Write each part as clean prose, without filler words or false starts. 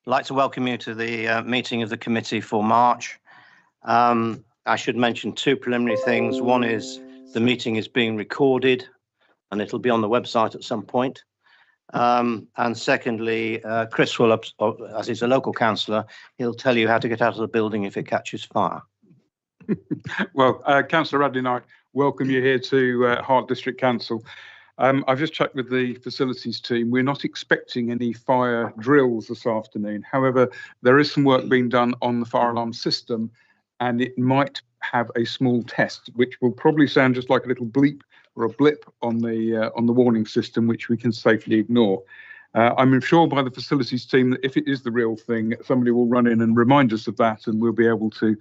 like to welcome you to the meeting of the committee for March. I should mention two preliminary things. One is the meeting is being recorded and it'll be on the website at some point. And secondly, Chris will, as he's a local councillor, he'll tell you how to get out of the building if it catches fire. Well, Councillor Radley and I welcome you here to Hart District Council. I've just checked with the facilities team. We're not expecting any fire drills this afternoon. However, there is some work being done on the fire alarm system, and it might have a small test, which will probably sound just like a little bleep or a blip on the warning system, which we can safely ignore. I'm assured by the facilities team that if it is the real thing, somebody will run in and remind us of that, and we'll be able to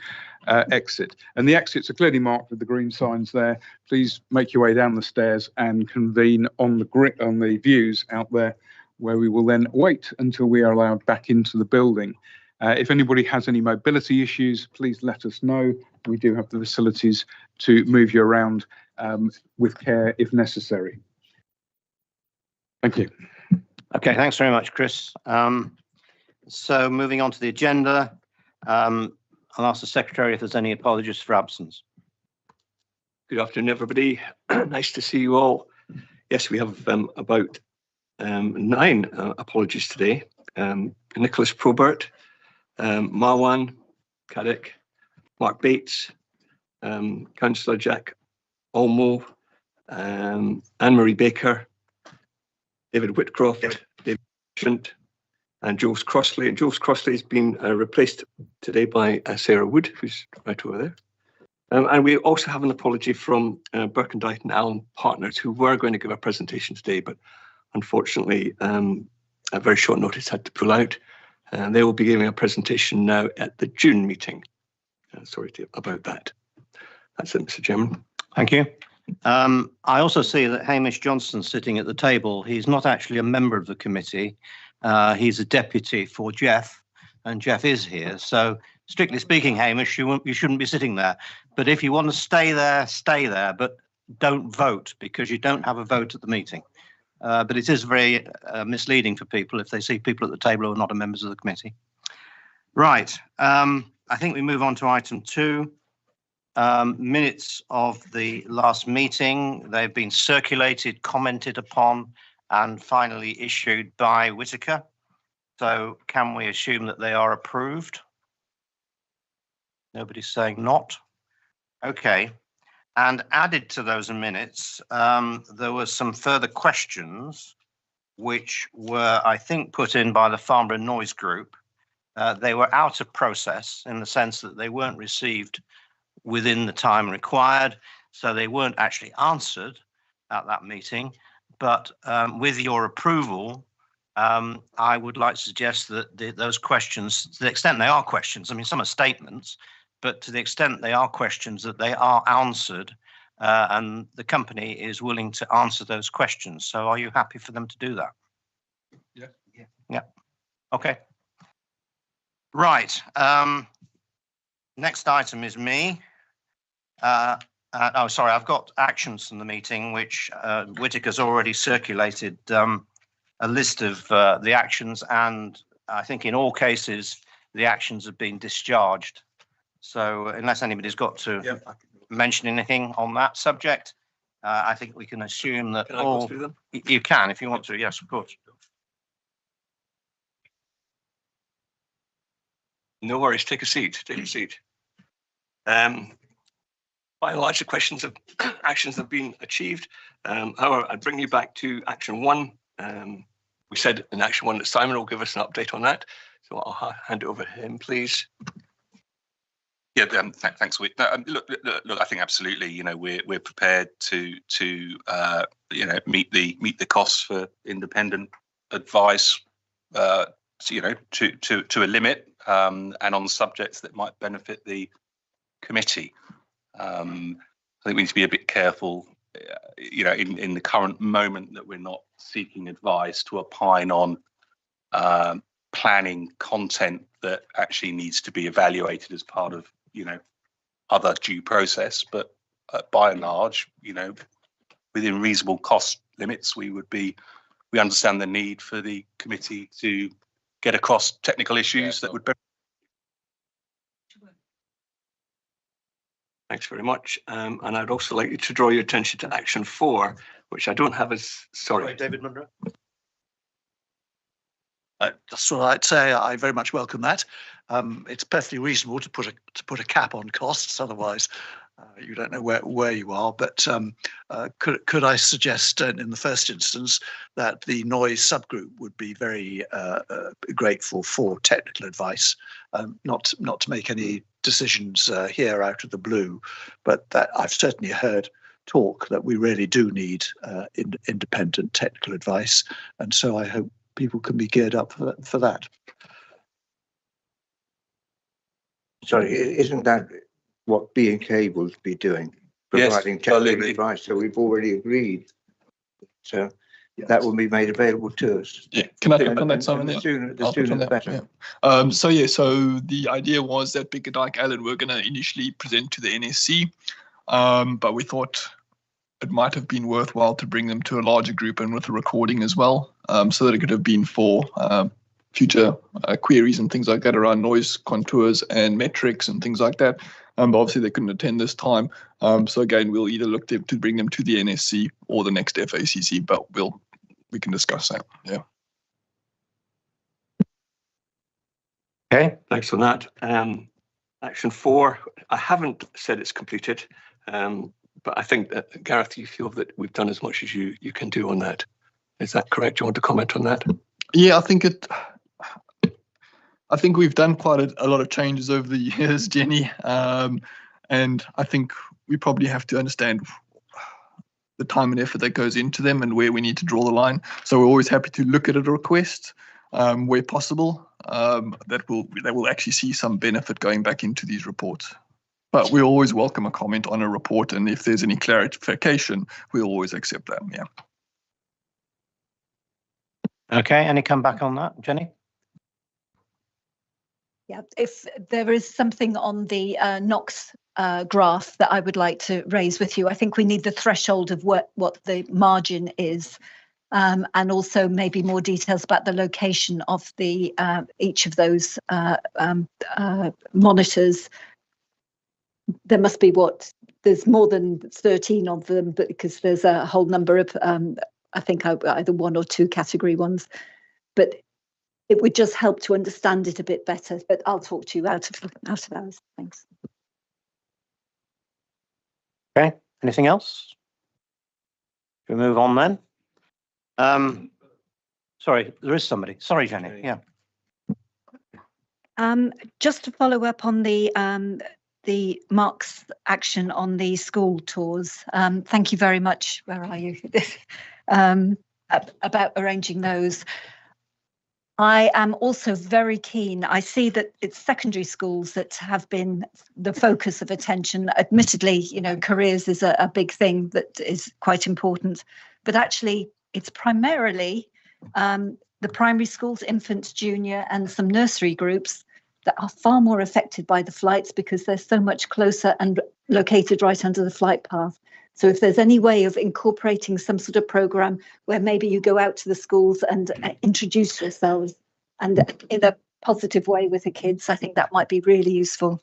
exit. And the exits are clearly marked with the green signs there. Please make your way down the stairs and convene on the views out there, where we will then wait until we are allowed back into the building. If anybody has any mobility issues, please let us know. We do have the facilities to move you around with care if necessary. Thank you. Okay, thanks very much, Chris. So moving on to the agenda, I'll ask the Secretary if there's any apologies for absence. Good afternoon, everybody. Nice to see you all. Yes, we have about 9 apologies today. Nicholas Probert, Marwan Caddick, Mark Bates, Councillor Jack Olmo, Anne-Marie Baker, David Whitcroft, David Trent, and Jules Crossley. And Jules Crossley has been replaced today by Sarah Wood, who's right over there. And we also have an apology from Birkendyke and Allen Partners, who were going to give a presentation today, but unfortunately, at very short notice, had to pull out. And they will be giving a presentation now at the June meeting. Sorry about that. That's it, Mr. Chairman. Thank you. I also see that Hamish Johnston's sitting at the table. He's not actually a member of the committee. He's a deputy for Jeff, and Jeff is here. So strictly speaking, Hamish, you shouldn't be sitting there. But if you want to stay there, but don't vote, because you don't have a vote at the meeting. But it is very misleading for people if they see people at the table who are not members of the committee. Right. I think we move on to item 2. Minutes of the last meeting. They've been circulated, commented upon, and finally issued by Whitaker. So can we assume that they are approved? Nobody's saying not. Okay. And added to those minutes, there were some further questions which were, I think, put in by the Farnborough Noise Group. They were out of process in the sense that they weren't received within the time required, so they weren't actually answered at that meeting. But with your approval, I would like to suggest that those questions, to the extent they are questions, I mean, some are statements, but to the extent they are questions, that they are answered, and the company is willing to answer those questions. So are you happy for them to do that? Yeah. Okay. Right. Next item is me. Oh, sorry, I've got actions from the meeting, which Whitaker's already circulated a list of the actions, and I think in all cases, the actions have been discharged. So unless anybody's got to mention anything on that subject, I think we can assume that all... Can I go through them? You can, if you want to, yes, of course. No worries, take a seat, By and large, the questions of actions have been achieved. However, I'd bring you back to action 1. We said in action 1 that Simon will give us an update on that. So I'll hand it over to him, please. Yeah, thanks. Look, I think absolutely. You know, we're prepared to meet the costs for independent advice. To a limit, and on subjects that might benefit the committee. I think we need to be a bit careful, in the current moment, that we're not seeking advice to opine on planning content that actually needs to be evaluated as part of, other due process. But by and large, within reasonable cost limits, we understand the need for the committee to get across technical issues that would. Thanks very much. And I'd also like you to draw your attention to action 4, which I don't have as, sorry. David Munro. That's what I'd say. I very much welcome that. It's perfectly reasonable to put a cap on costs. Otherwise, you don't know where you are. But could I suggest, in the first instance, that the noise subgroup would be very grateful for technical advice, not to make any decisions here out of the blue, but that I've certainly heard talk that we really do need independent technical advice, and so I hope people can be geared up for that. Sorry, isn't that what B&K will be doing? Providing technical advice. So we've already agreed. So that will be made available to us. Yeah, can I pick on that, Simon? The sooner the better. Yeah. So the idea was that Bickerdike Allen were going to initially present to the NSC, but we thought it might have been worthwhile to bring them to a larger group and with a recording as well, so that it could have been for future queries and things like that around noise contours and metrics and things like that. But obviously they couldn't attend this time. So again, we'll either look to bring them to the NSC or the next FACC, but we can discuss that. Yeah. Okay. Thanks for that. Action 4, I haven't said it's completed, but I think that, Gareth, you feel that we've done as much as you can do on that. Is that correct? Do you want to comment on that? Yeah, I think we've done quite a lot of changes over the years, Jenny, and I think we probably have to understand the time and effort that goes into them and where we need to draw the line. So we're always happy to look at a request where possible that will actually see some benefit going back into these reports. But we always welcome a comment on a report, and if there's any clarification, we'll always accept that. Yeah. Okay. Any comeback on that, Jenny? Yeah, if there is something on the NOx graph that I would like to raise with you, I think we need the threshold of what the margin is, and also maybe more details about the location of the each of those monitors. There must be there's more than 13 of them, but because there's a whole number of I think either 1 or 2 category ones, but it would just help to understand it a bit better. But I'll talk to you out of hours. Thanks. Okay. Anything else? Can we move on then? Sorry, there is somebody. Sorry, Jenny. Yeah. Just to follow up on the Mark's action on the school tours. Thank you very much. Where are you? About arranging those. I am also very keen. I see that it's secondary schools that have been the focus of attention. Admittedly, careers is a big thing that is quite important, but actually it's primarily the primary schools, infants, junior, and some nursery groups that are far more affected by the flights because they're so much closer and located right under the flight path. So if there's any way of incorporating some sort of program where maybe you go out to the schools and introduce yourselves and in a positive way with the kids, I think that might be really useful.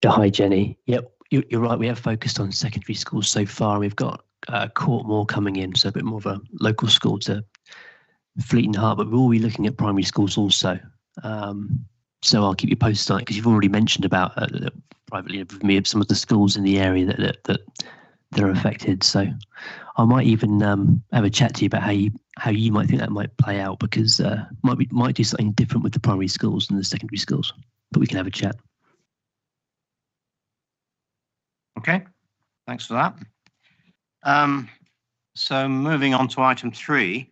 Hi, Jenny. Yep, you're right. We have focused on secondary schools so far. We've got Courtmore coming in, so a bit more of a local school to Fleet and Hart, but we'll be looking at primary schools also. So I'll keep you posted on it because you've already mentioned about privately with me some of the schools in the area that are affected. So I might even have a chat to you about how you might think that might play out, because might do something different with the primary schools than the secondary schools. But we can have a chat. Okay, thanks for that. So moving on to item 3.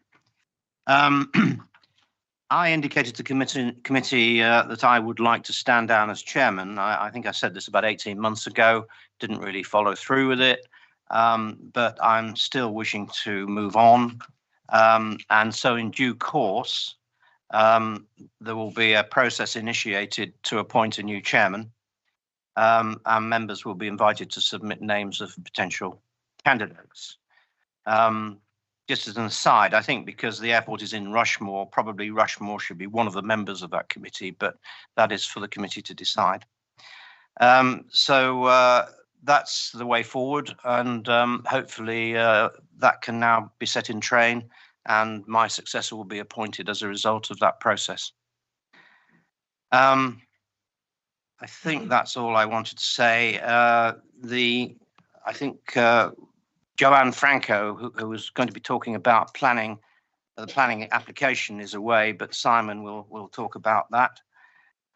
I indicated to committee that I would like to stand down as chairman. I think I said this about 18 months ago, didn't really follow through with it, but I'm still wishing to move on. And so in due course, there will be a process initiated to appoint a new chairman. And members will be invited to submit names of potential candidates. just as an aside, I think because the airport is in Rushmore, probably Rushmore should be one of the members of that committee, but that is for the committee to decide. So that's the way forward, and hopefully that can now be set in train, and my successor will be appointed as a result of that process. I think that's all I wanted to say. I think Joanne Franco, who was going to be talking about planning, the planning application is away, but Simon will talk about that.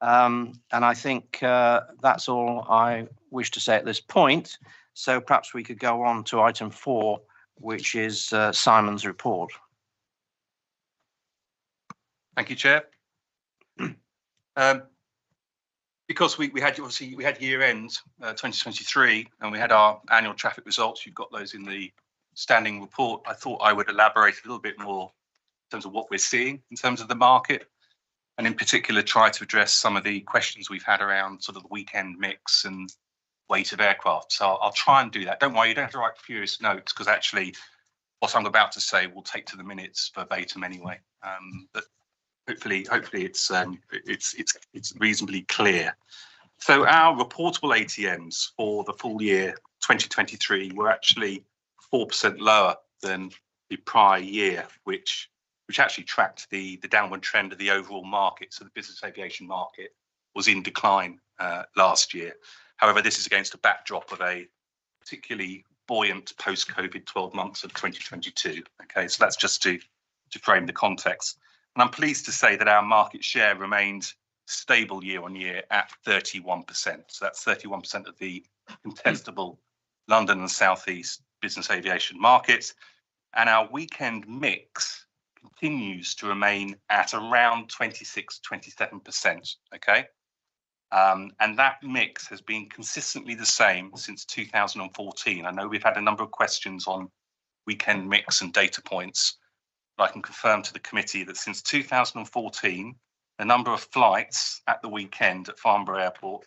And I think that's all I wish to say at this point. So perhaps we could go on to item 4, which is Simon's report. Thank you, Chair. Because we had year end 2023, and we had our annual traffic results. You've got those in the standing report. I thought I would elaborate a little bit more in terms of what we're seeing in terms of the market, and in particular try to address some of the questions we've had around sort of the weekend mix and weight of aircraft. So I'll try and do that. Don't worry, you don't have to write furious notes, because actually what I'm about to say will take to the minutes verbatim anyway. But hopefully it's reasonably clear. So our reportable ATMs for the full year 2023 were actually 4% lower than the prior year, which actually tracked the downward trend of the overall market. So the business aviation market was in decline last year. However, this is against a backdrop of a particularly buoyant post-COVID 12 months of 2022. Okay, so that's just to frame the context. And I'm pleased to say that our market share remained stable year on year at 31%. So that's 31% of the contestable London and South East business aviation market. And our weekend mix continues to remain at around 26-27%. Okay. And that mix has been consistently the same since 2014. I know we've had a number of questions on weekend mix and data points. I can confirm to the committee that since 2014, the number of flights at the weekend at Farnborough Airport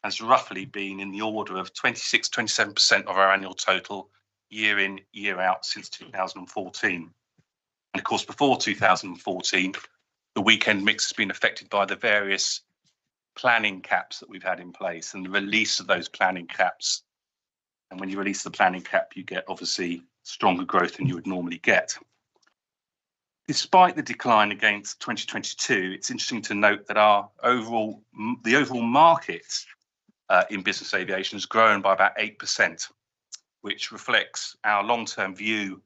has roughly been in the order of 26-27% of our annual total year in, year out since 2014. And of course, before 2014, the weekend mix has been affected by the various planning caps that we've had in place and the release of those planning caps. And when you release the planning cap, you get obviously stronger growth than you would normally get. Despite the decline against 2022, it's interesting to note that the overall market in business aviation has grown by about 8%, which reflects our long-term view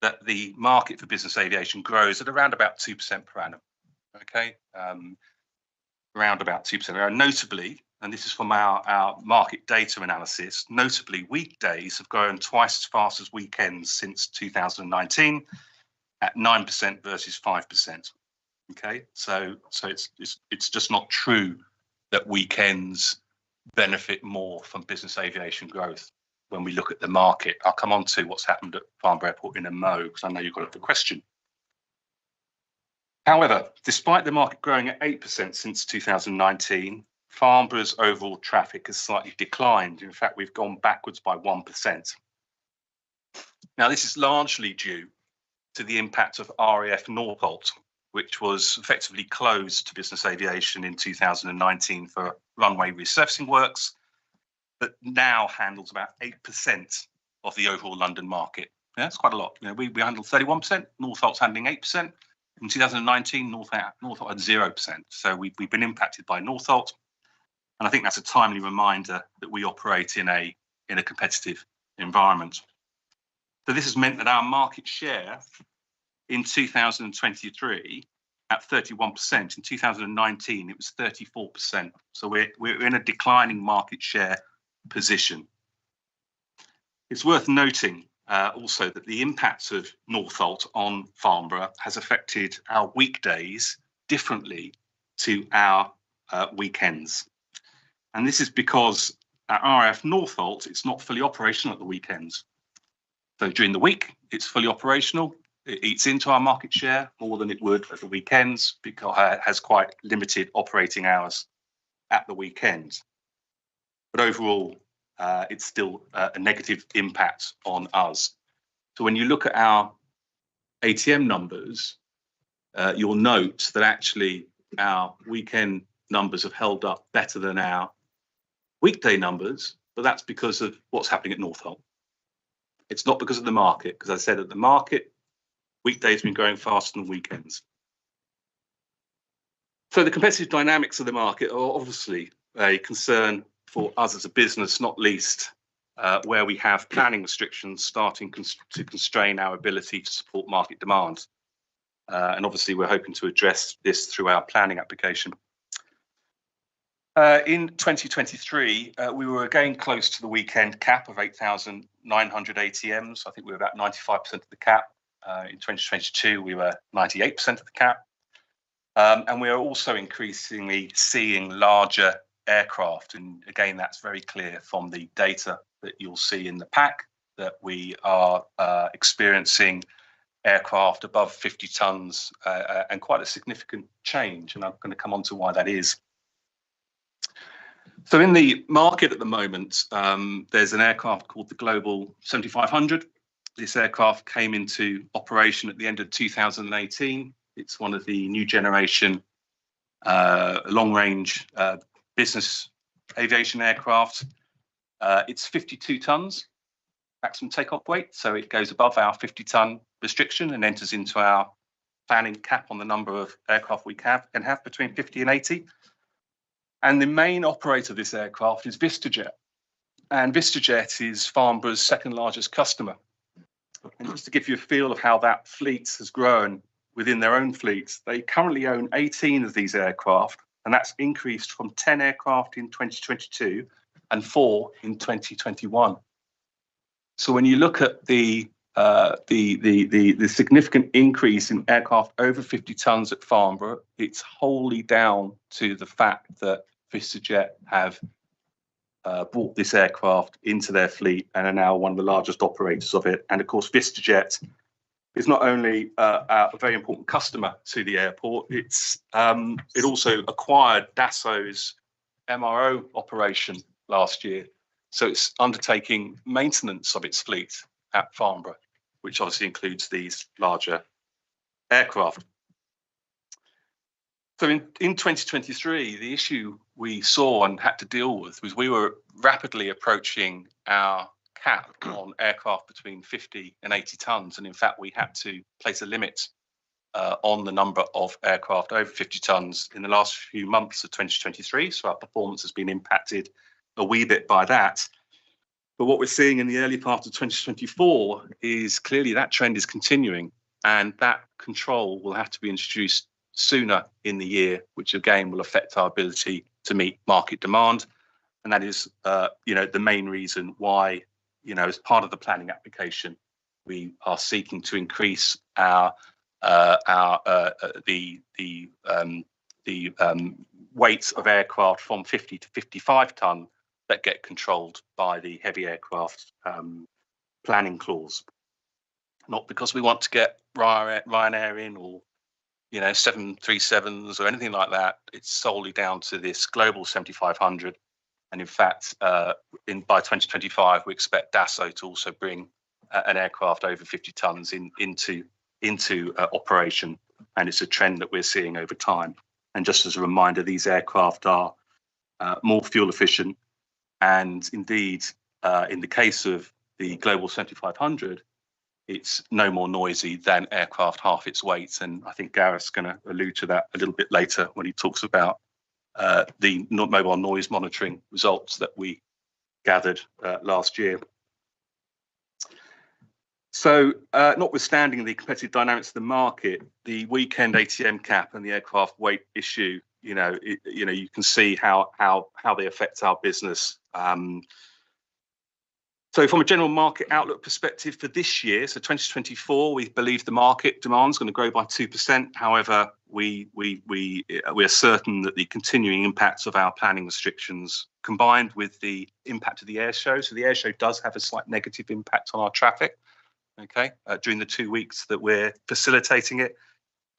that the market for business aviation grows at around about 2% per annum. Okay, around about 2%. Notably, and this is from our market data analysis, notably weekdays have grown twice as fast as weekends since 2019. At 9% versus 5%. Okay, so it's just not true that weekends benefit more from business aviation growth when we look at the market. I'll come on to what's happened at Farnborough Airport in a mo, because I know you've got the question. However, despite the market growing at 8% since 2019, Farnborough's overall traffic has slightly declined. In fact, we've gone backwards by 1%. Now, this is largely due to the impact of RAF Northolt, which was effectively closed to business aviation in 2019 for runway resurfacing works, but now handles about 8% of the overall London market. Yeah, that's quite a lot. You know, we handled 31%, Northolt's handling 8%. In 2019, Northolt had 0%. So we've been impacted by Northolt. And I think that's a timely reminder that we operate in a competitive environment. So this has meant that our market share in 2023 at 31%. In 2019, it was 34%. So we're in a declining market share position. It's worth noting also that the impact of Northolt on Farnborough has affected our weekdays differently to our weekends. And this is because at RAF Northolt, it's not fully operational at the weekends. So during the week, it's fully operational. It eats into our market share more than it would at the weekends because it has quite limited operating hours at the weekends. But overall, it's still a negative impact on us. So when you look at our ATM numbers, you'll note that actually our weekend numbers have held up better than our weekday numbers, but that's because of what's happening at Northolt. It's not because of the market, because I said at the market, weekdays have been growing faster than weekends. So the competitive dynamics of the market are obviously a concern for us as a business, not least where we have planning restrictions starting to constrain our ability to support market demand. And obviously, we're hoping to address this through our planning application. In 2023, we were again close to the weekend cap of 8,900 ATMs. I think we were about 95% of the cap. In 2022, we were 98% of the cap. And we are also increasingly seeing larger aircraft. And again, that's very clear from the data that you'll see in the pack, that we are experiencing aircraft above 50 tons and quite a significant change. And I'm going to come on to why that is. So in the market at the moment, there's an aircraft called the Global 7500. This aircraft came into operation at the end of 2018. It's one of the new generation long-range business aviation aircraft. It's 52 tons maximum takeoff weight, so it goes above our 50-ton restriction and enters into our planning cap on the number of aircraft we can have between 50 and 80. And the main operator of this aircraft is VistaJet. And VistaJet is Farnborough's second largest customer. And just to give you a feel of how that fleet has grown within their own fleets, they currently own 18 of these aircraft, and that's increased from 10 aircraft in 2022 and 4 in 2021. So when you look at the significant increase in aircraft over 50 tons at Farnborough, it's wholly down to the fact that VistaJet have brought this aircraft into their fleet and are now one of the largest operators of it. And of course, VistaJet is not only a very important customer to the airport, it also acquired Dassault's MRO operation last year. So it's undertaking maintenance of its fleet at Farnborough, which obviously includes these larger aircraft. So in 2023, the issue we saw and had to deal with was we were rapidly approaching our cap on aircraft between 50 and 80 tons. And in fact, we had to place a limit on the number of aircraft over 50 tons in the last few months of 2023. So our performance has been impacted a wee bit by that. But what we're seeing in the early part of 2024 is clearly that trend is continuing, and that control will have to be introduced sooner in the year, which again will affect our ability to meet market demand. And that is, the main reason why, as part of the planning application, we are seeking to increase the weight of aircraft from 50 to 55 ton that get controlled by the heavy aircraft planning clause. Not because we want to get Ryanair in or 737s or anything like that. It's solely down to this Global 7500. And in fact, by 2025, we expect Dassault to also bring an aircraft over 50 tons into operation. And it's a trend that we're seeing over time. And just as a reminder, these aircraft are more fuel efficient. And indeed, in the case of the Global 7500, it's no more noisy than aircraft half its weight. And I think Gareth's going to allude to that a little bit later when he talks about the mobile noise monitoring results that we gathered last year. So notwithstanding the competitive dynamics of the market, the weekend ATM cap and the aircraft weight issue, you can see how they affect our business. So from a general market outlook perspective for this year, so 2024, we believe the market demand is going to grow by 2%. However, we are certain that the continuing impacts of our planning restrictions, combined with the impact of the air show, so the air show does have a slight negative impact on our traffic. Okay, during the 2 weeks that we're facilitating it,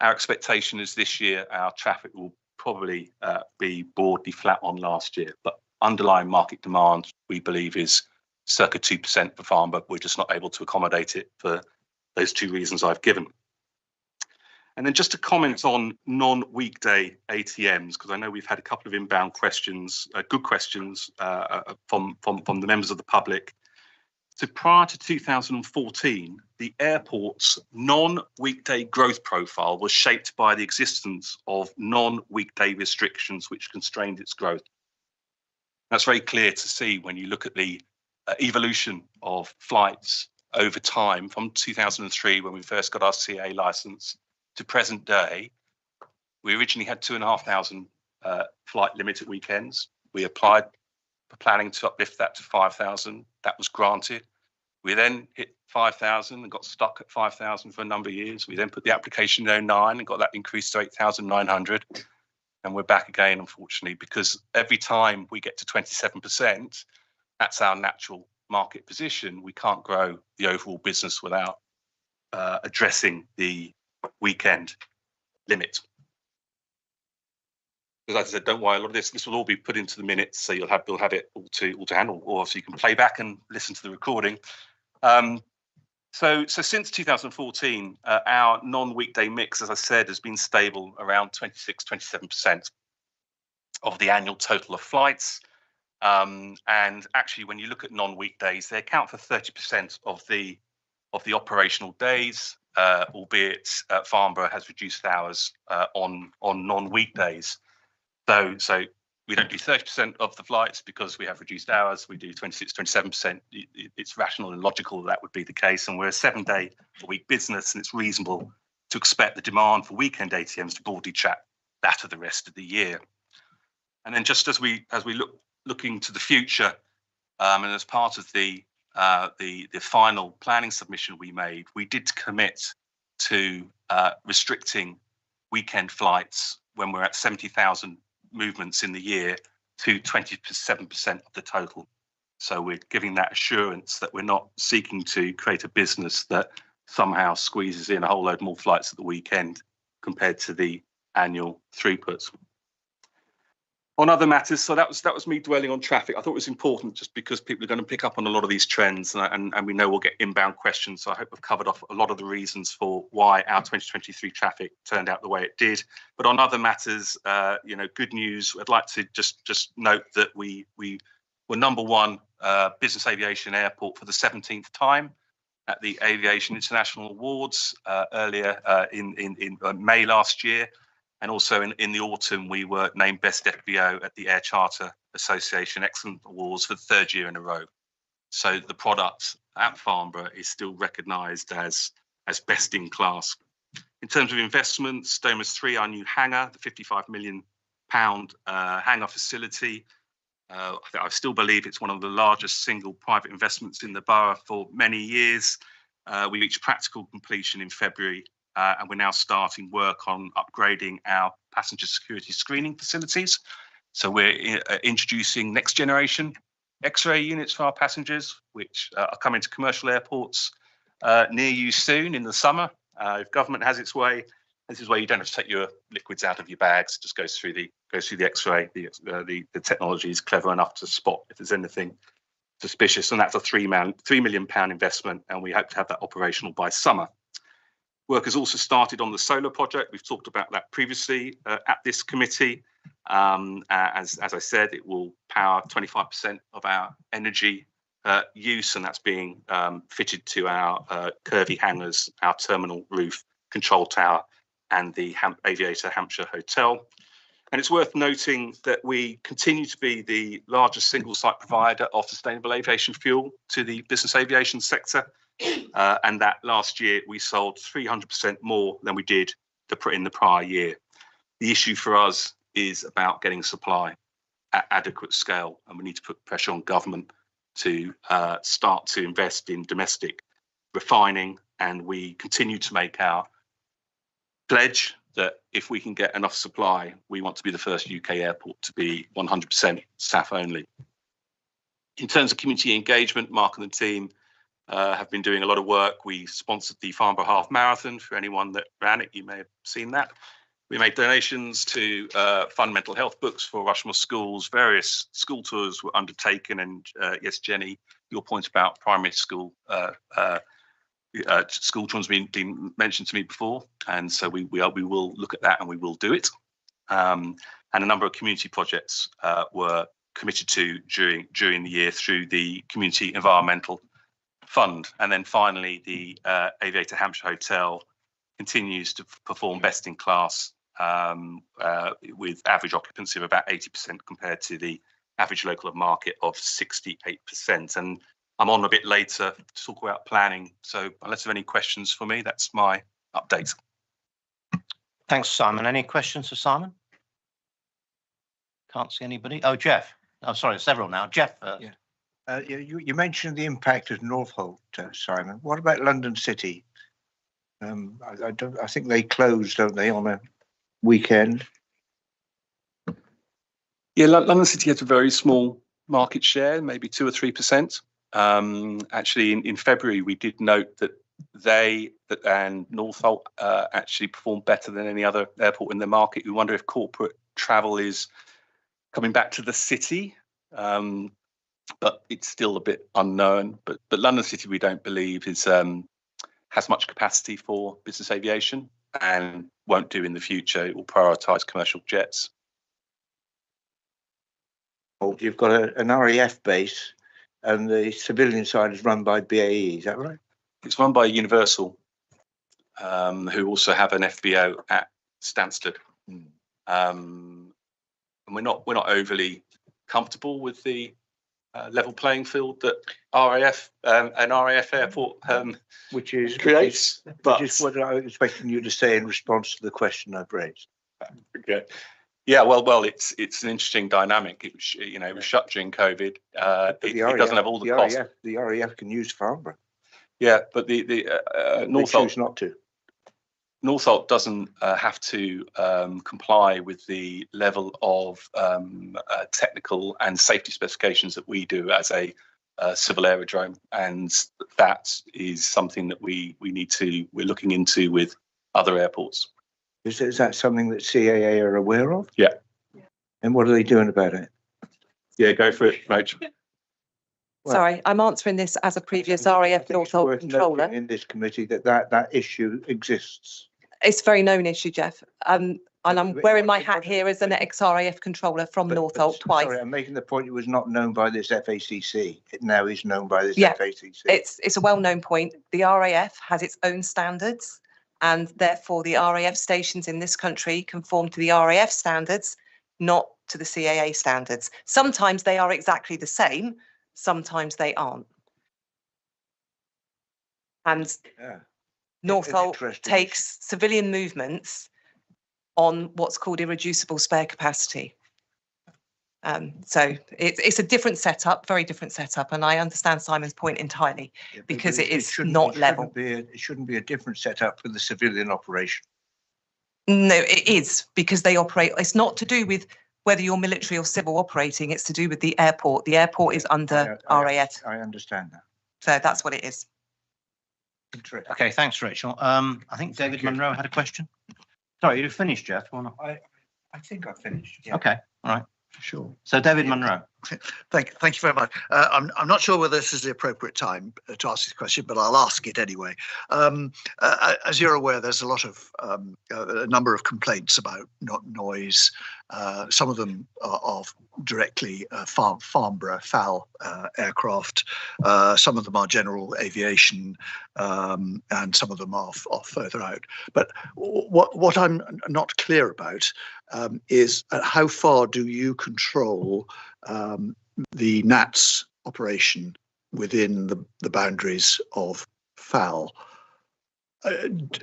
our expectation is this year our traffic will probably be broadly flat on last year, but underlying market demand we believe is circa 2% for Farnborough. We're just not able to accommodate it for those two reasons I've given. And then just to comment on non-weekday ATMs, because I know we've had a couple of inbound questions, good questions from the members of the public. So prior to 2014, the airport's non-weekday growth profile was shaped by the existence of non-weekday restrictions which constrained its growth. That's very clear to see when you look at the evolution of flights over time from 2003, when we first got our CA license, to present day. We originally had 2,500 flight limit at weekends. We applied for planning to uplift that to 5,000. That was granted. We then hit 5,000 and got stuck at 5,000 for a number of years. We then put the application in 09 and got that increased to 8,900. And we're back again, unfortunately, because every time we get to 27%, that's our natural market position. We can't grow the overall business without addressing the weekend limit. Because as I said, don't worry, a lot of this will all be put into the minutes, so you'll have it all to handle, or so you can play back and listen to the recording. So since 2014, our non-weekday mix, as I said, has been stable around 26-27% of the annual total of flights. And actually, when you look at non-weekdays, they account for 30% of the operational days, albeit Farnborough has reduced hours on non-weekdays. So we don't do 30% of the flights because we have reduced hours. We do 26-27%. It's rational and logical that would be the case. And we're a 7-day-a-week business, and it's reasonable to expect the demand for weekend ATMs to broadly track that of the rest of the year. And then just as we looking to the future, and as part of the final planning submission we made, we did commit to restricting weekend flights when we're at 70,000 movements in the year to 27% of the total. So we're giving that assurance that we're not seeking to create a business that somehow squeezes in a whole load more flights at the weekend compared to the annual throughputs. On other matters, so that was me dwelling on traffic. I thought it was important just because people are going to pick up on a lot of these trends, and we know we'll get inbound questions. So I hope I've covered off a lot of the reasons for why our 2023 traffic turned out the way it did. But on other matters, good news. I'd like to just note that we were #1 business aviation airport for the 17th time at the Aviation International Awards earlier in May last year. And also in the autumn, we were named Best FBO at the Air Charter Association Excellent Awards for the 3rd year in a row. So the product at Farnborough is still recognised as best in class. In terms of investments, Domus 3, our new hangar, the £55 million hangar facility. I still believe it's one of the largest single private investments in the borough for many years. We reached practical completion in February. And we're now starting work on upgrading our passenger security screening facilities. So we're introducing next generation X-ray units for our passengers, which are coming to commercial airports near you soon in the summer. If government has its way, this is where you don't have to take your liquids out of your bags. It just goes through the X-ray. The technology is clever enough to spot if there's anything suspicious, and that's a £3 million investment, and we hope to have that operational by summer. Work has also started on the solar project. We've talked about that previously at this committee. As I said, it will power 25% of our energy use, and that's being fitted to our curvy hangars, our terminal roof, control tower, and the Aviator Hampshire Hotel. And it's worth noting that we continue to be the largest single site provider of sustainable aviation fuel to the business aviation sector. And that last year we sold 300% more than we did in the prior year. The issue for us is about getting supply at adequate scale, and we need to put pressure on government to start to invest in domestic refining. And we continue to make our pledge that if we can get enough supply, we want to be the first UK airport to be 100% SAF only. In terms of community engagement, Mark and the team have been doing a lot of work. We sponsored the Farnborough Half Marathon. For anyone that ran it, you may have seen that. We made donations to fund mental health books for Rushmore schools. Various school tours were undertaken. And yes, Jenny, your point about primary school, school children's been mentioned to me before, and so we will look at that and we will do it. And a number of community projects were committed to during the year through the Community Environmental Fund. And then finally, the Aviator Hampshire Hotel continues to perform best in class with average occupancy of about 80% compared to the average local market of 68%. And I'm on a bit later to talk about planning. So unless there are any questions for me, that's my update. Thanks, Simon. Any questions for Simon? Can't see anybody. Oh, Jeff. Oh, sorry, several now. Jeff. Yeah. You mentioned the impact of Northolt, Simon. What about London City? I think they close, don't they, on a weekend? Yeah, London City has a very small market share, maybe 2 or 3%. Actually, in February, we did note that and Northolt actually performed better than any other airport in the market. We wonder if corporate travel is coming back to the city, but it's still a bit unknown. But London City, we don't believe has much capacity for business aviation and won't do in the future. It will prioritise commercial jets. Oh, you've got an RAF base, and the civilian side is run by BAE. Is that right? It's run by Universal, who also have an FBO at Stansted. And we're not overly comfortable with the level playing field that RAF an RAF airport which is creates. Which is what I was expecting you to say in response to the question I've raised. Okay. Yeah, well, it's an interesting dynamic. It was, it was shut during COVID. It doesn't have all the costs. The RAF can use Farnborough. Yeah, but the Northolt choose not to. Northolt doesn't have to comply with the level of technical and safety specifications that we do as a civil aerodrome, and that is something that we're looking into with other airports. Is that something that CAA are aware of? Yeah. And what are they doing about it? Yeah, go for it, Rachel. Sorry, I'm answering this as a previous RAF Northolt controller. In this committee that issue exists. It's a very known issue, Jeff. And I'm wearing my hat here as an ex-RAF controller from Northolt twice. Sorry, I'm making the point it was not known by this FACC. It now is known by this FACC. It's a well-known point. The RAF has its own standards, and therefore the RAF stations in this country conform to the RAF standards, not to the CAA standards. Sometimes they are exactly the same, sometimes they aren't. And Northolt takes civilian movements on what's called irreducible spare capacity. So it's a different setup, very different setup, and I understand Simon's point entirely, because it is not level. It shouldn't be a different setup for the civilian operation. No, it is, because they operate. It's not to do with whether you're military or civil operating. It's to do with the airport. The airport is under RAF. I understand that. So that's what it is. Okay, thanks, Rachel. I think David Munro had a question. Sorry, you finished, Jeff, or not? I think I finished. Yeah. Okay, all right. Sure. So David Munro. Thank you very much. I'm not sure whether this is the appropriate time to ask this question, but I'll ask it anyway. As you're aware, there's a number of complaints about noise. Some of them are directly Farnborough FAL aircraft. Some of them are general aviation, and some of them are further out. But what I'm not clear about is how far do you control the NATS operation within the boundaries of FAL?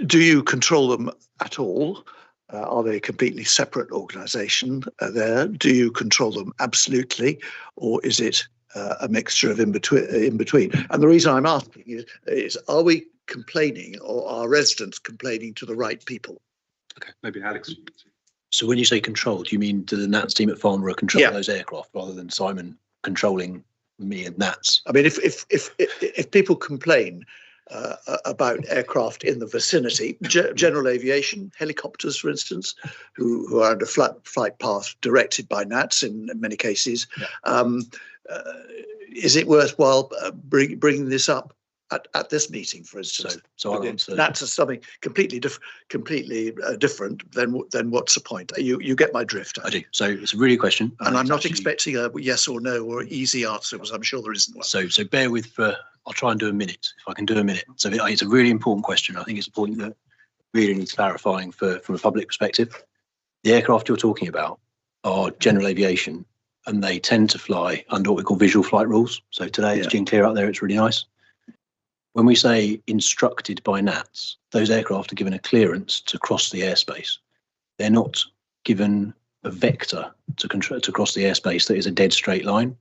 Do you control them at all? Are they a completely separate organisation there? Do you control them absolutely, or is it a mixture of in between? And the reason I'm asking is are we complaining, or are residents complaining to the right people? Okay, maybe Alex. So when you say control, do you mean do the NATS team at Farnborough control those aircraft rather than Simon controlling me and NATS? I mean, if people complain about aircraft in the vicinity, general aviation, helicopters, for instance, who are under flight path directed by NATS in many cases, is it worthwhile bringing this up at this meeting, for instance. So I'll answer. That's something completely different. Then what's the point? You get my drift. I do. So it's a really good question, and I'm not expecting a yes or no or easy answer, because I'm sure there isn't one. So bear with. I'll try and do a minute if I can do a minute. So it's a really important question. I think it's a point that really needs clarifying from a public perspective. The aircraft you're talking about are general aviation, and they tend to fly under what we call visual flight rules. So today it's Gene Clear out there. It's really nice. When we say instructed by NATS, those aircraft are given a clearance to cross the airspace. They're not given a vector to cross the airspace that is a dead straight line.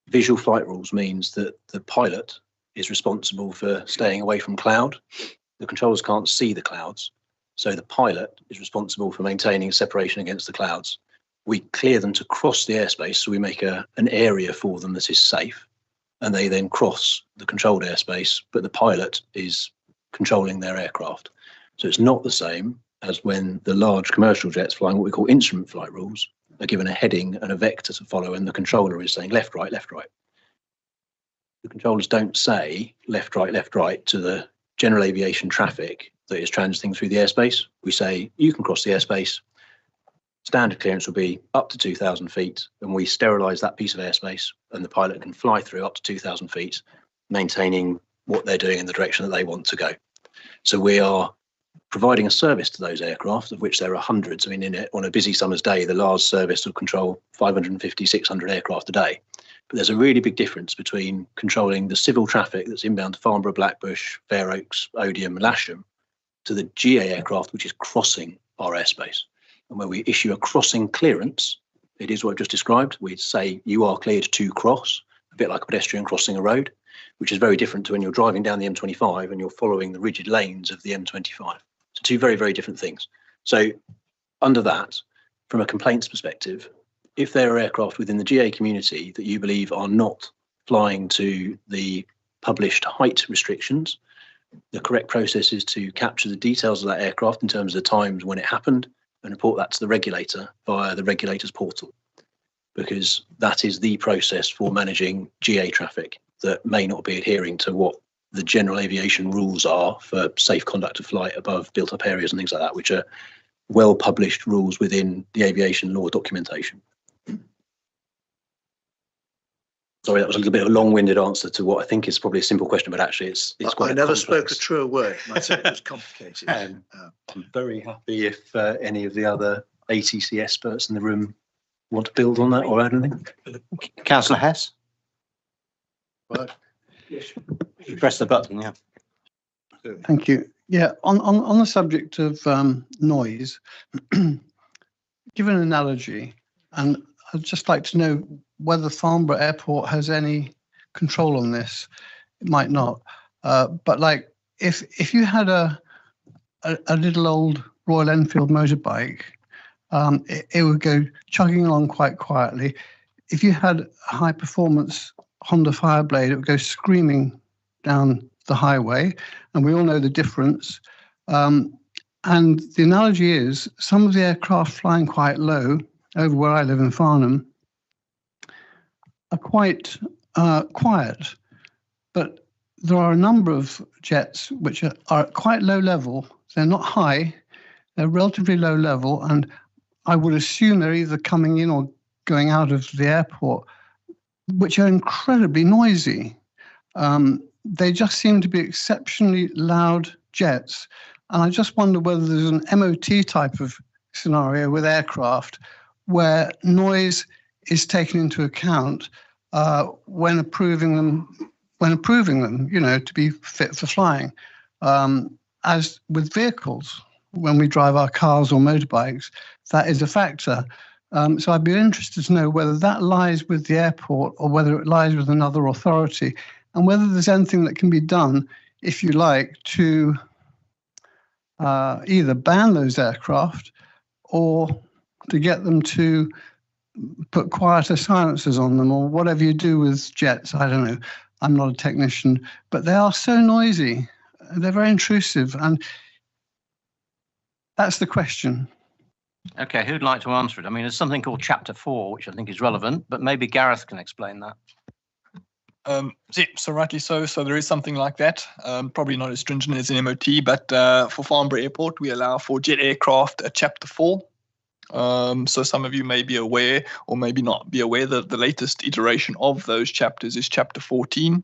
Visual flight rules means that the pilot is responsible for staying away from cloud. The controllers can't see the clouds, so the pilot is responsible for maintaining separation against the clouds. We clear them to cross the airspace, so we make an area for them that is safe, and they then cross the controlled airspace, but the pilot is controlling their aircraft. So it's not the same as when the large commercial jets flying what we call instrument flight rules are given a heading and a vector to follow, and the controller is saying left, right, left, right. The controllers don't say left, right to the general aviation traffic that is transiting through the airspace. We say you can cross the airspace. Standard clearance will be up to 2,000 feet, and we sterilise that piece of airspace, and the pilot can fly through up to 2,000 feet, maintaining what they're doing in the direction that they want to go. So we are providing a service to those aircraft, of which there are hundreds. I mean, on a busy summer's day, the large service will control 550, 600 aircraft a day. But there's a really big difference between controlling the civil traffic that's inbound to Farnborough, Blackbush, Fair Oaks, Odium, and Lasham, to the GA aircraft, which is crossing our airspace. And when we issue a crossing clearance, it is what I've just described. We'd say you are cleared to cross, a bit like a pedestrian crossing a road, which is very different to when you're driving down the M25 and you're following the rigid lanes of the M25. So two very, very different things. So under that, from a complaints perspective, if there are aircraft within the GA community that you believe are not flying to the published height restrictions, the correct process is to capture the details of that aircraft in terms of the times when it happened and report that to the regulator via the regulator's portal, because that is the process for managing GA traffic that may not be adhering to what the general aviation rules are for safe conduct of flight above built up areas and things like that, which are well published rules within the aviation law documentation. Sorry, that was a little bit of a long-winded answer to what I think is probably a simple question, but actually it's quite. I never spoke a truer word. I said it was complicated. I'm very happy if any of the other ATC experts in the room want to build on that or add anything. Councillor Hess? Right. Yes. You press the button, yeah. Thank you. Yeah, on the subject of noise, give an analogy, and I'd just like to know whether Farnborough Airport has any control on this. It might not, but like if you had a little old Royal Enfield motorbike, it would go chugging along quite quietly. If you had a high performance Honda Fireblade, it would go screaming down the highway, and we all know the difference. And the analogy is some of the aircraft flying quite low over where I live in Farnham are quite quiet, but there are a number of jets which are at quite low level. They're not high, they're relatively low level, and I would assume they're either coming in or going out of the airport, which are incredibly noisy. They just seem to be exceptionally loud jets, and I just wonder whether there's an MOT type of scenario with aircraft where noise is taken into account when approving them, you know, to be fit for flying. As with vehicles, when we drive our cars or motorbikes, that is a factor. So I'd be interested to know whether that lies with the airport or whether it lies with another authority, and whether there's anything that can be done, if you like, to either ban those aircraft or to get them to put quieter silencers on them, or whatever you do with jets. I don't know. I'm not a technician, but they are so noisy. They're very intrusive, and that's the question. Okay, who'd like to answer it? I mean, there's something called Chapter 4, which I think is relevant, but maybe Gareth can explain that. So rightly so. So there is something like that. Probably not as stringent as an MOT, but for Farnborough Airport, we allow for jet aircraft a Chapter 4. So some of you may be aware, or maybe not be aware, that the latest iteration of those chapters is Chapter 14.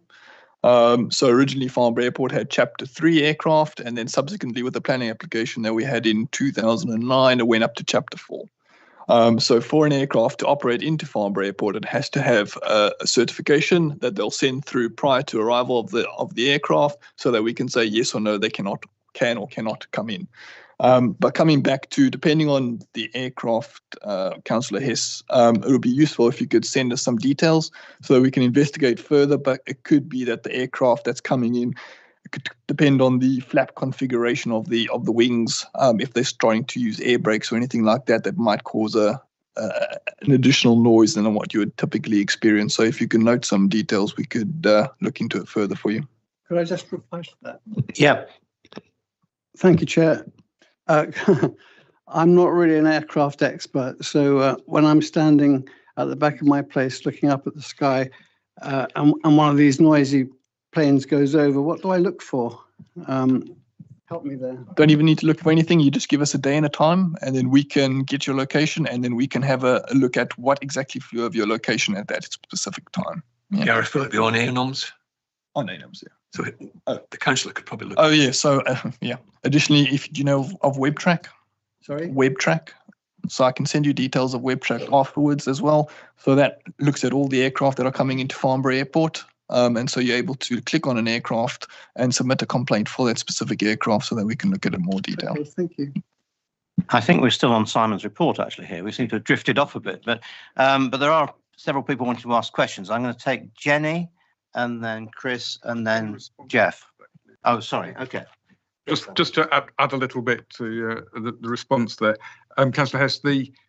So originally Farnborough Airport had Chapter 3 aircraft, and then subsequently with the planning application that we had in 2009, it went up to Chapter 4. So for an aircraft to operate into Farnborough Airport, it has to have a certification that they'll send through prior to arrival of the aircraft, so that we can say yes or no, they can or cannot come in. But coming back to, depending on the aircraft, Councillor Hess, it would be useful if you could send us some details so that we can investigate further. But it could be that the aircraft that's coming in, it could depend on the flap configuration of the wings. If they're trying to use air brakes or anything like that, that might cause an additional noise than what you would typically experience. So if you can note some details, we could look into it further for you. Could I just reply to that? Yeah. Thank you, Chair. I'm not really an aircraft expert, so when I'm standing at the back of my place looking up at the sky and one of these noisy planes goes over, what do I look for? Help me there. Don't even need to look for anything. You just give us a day and a time, and then we can get your location, and then we can have a look at what exactly flew over your location at that specific time. Yeah. Gareth, will it be on ANOMS? On ANOMS, yeah. So the councillor could probably look. Oh, yeah. So, yeah. Additionally, if you know of WebTrack. Sorry? WebTrack. So I can send you details of WebTrack afterwards as well. So that looks at all the aircraft that are coming into Farnborough Airport. And so you're able to click on an aircraft and submit a complaint for that specific aircraft so that we can look at it in more detail. Okay, thank you. I think we're still on Simon's report actually here. We seem to have drifted off a bit, but there are several people wanting to ask questions. I'm going to take Jenny and then Chris and then Jeff. Oh, sorry. Okay. Just to add a little bit to the response there, Councillor Hess,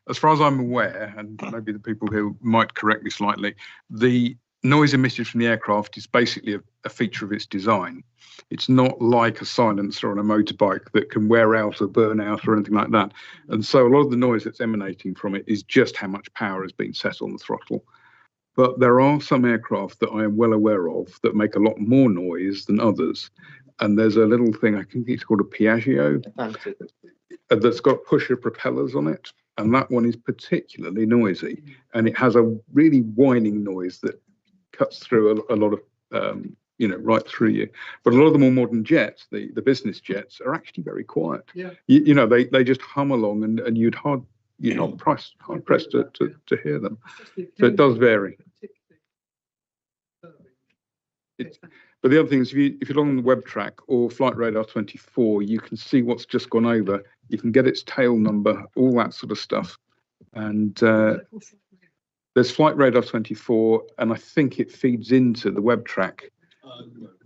as far as I'm aware, and maybe the people here might correct me slightly, the noise emitted from the aircraft is basically a feature of its design. It's not like a silencer on a motorbike that can wear out or burn out or anything like that. And so a lot of the noise that's emanating from it is just how much power has been set on the throttle. But there are some aircraft that I am well aware of that make a lot more noise than others. And there's a little thing, I think it's called a Piaggio, that's got pusher propellers on it. And that one is particularly noisy. And it has a really whining noise that cuts through a lot of, right through you. But a lot of the more modern jets, the business jets, are actually very quiet. Yeah. They just hum along and you're not hard pressed to hear them. So it does vary. But the other thing is, if you're on the WebTrack or Flight Radar 24, you can see what's just gone over. You can get its tail number, all that sort of stuff. And there's Flight Radar 24, and I think it feeds into the WebTrack.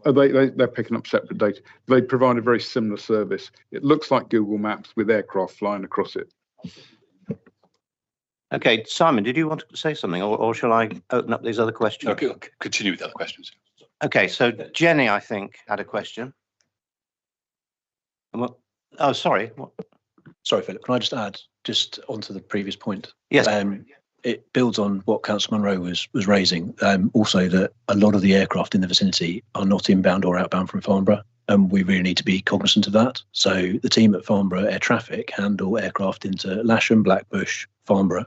They're picking up separate data. They provide a very similar service. It looks like Google Maps with aircraft flying across it. Okay, Simon, did you want to say something, or shall I open up these other questions? Okay, continue with the other questions. Okay, so Jenny, I think, had a question. Oh, sorry. Sorry, Philip. Can I just add just onto the previous point? Yes. It builds on what Councillor Munro was raising. Also, that a lot of the aircraft in the vicinity are not inbound or outbound from Farnborough, and we really need to be cognizant of that. So the team at Farnborough Air Traffic handle aircraft into Lasham, Blackbush, Farnborough,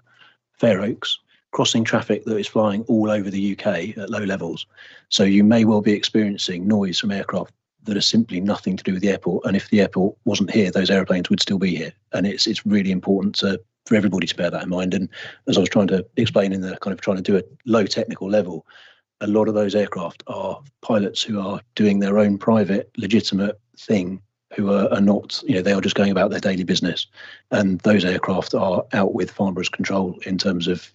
Fair Oaks, crossing traffic that is flying all over the UK at low levels. So you may well be experiencing noise from aircraft that are simply nothing to do with the airport. And if the airport wasn't here, those airplanes would still be here. And it's really important for everybody to bear that in mind. And as I was trying to explain in the kind of trying to do a low technical level, a lot of those aircraft are pilots who are doing their own private, legitimate thing, who are not, they are just going about their daily business. And those aircraft are out with Farnborough's control in terms of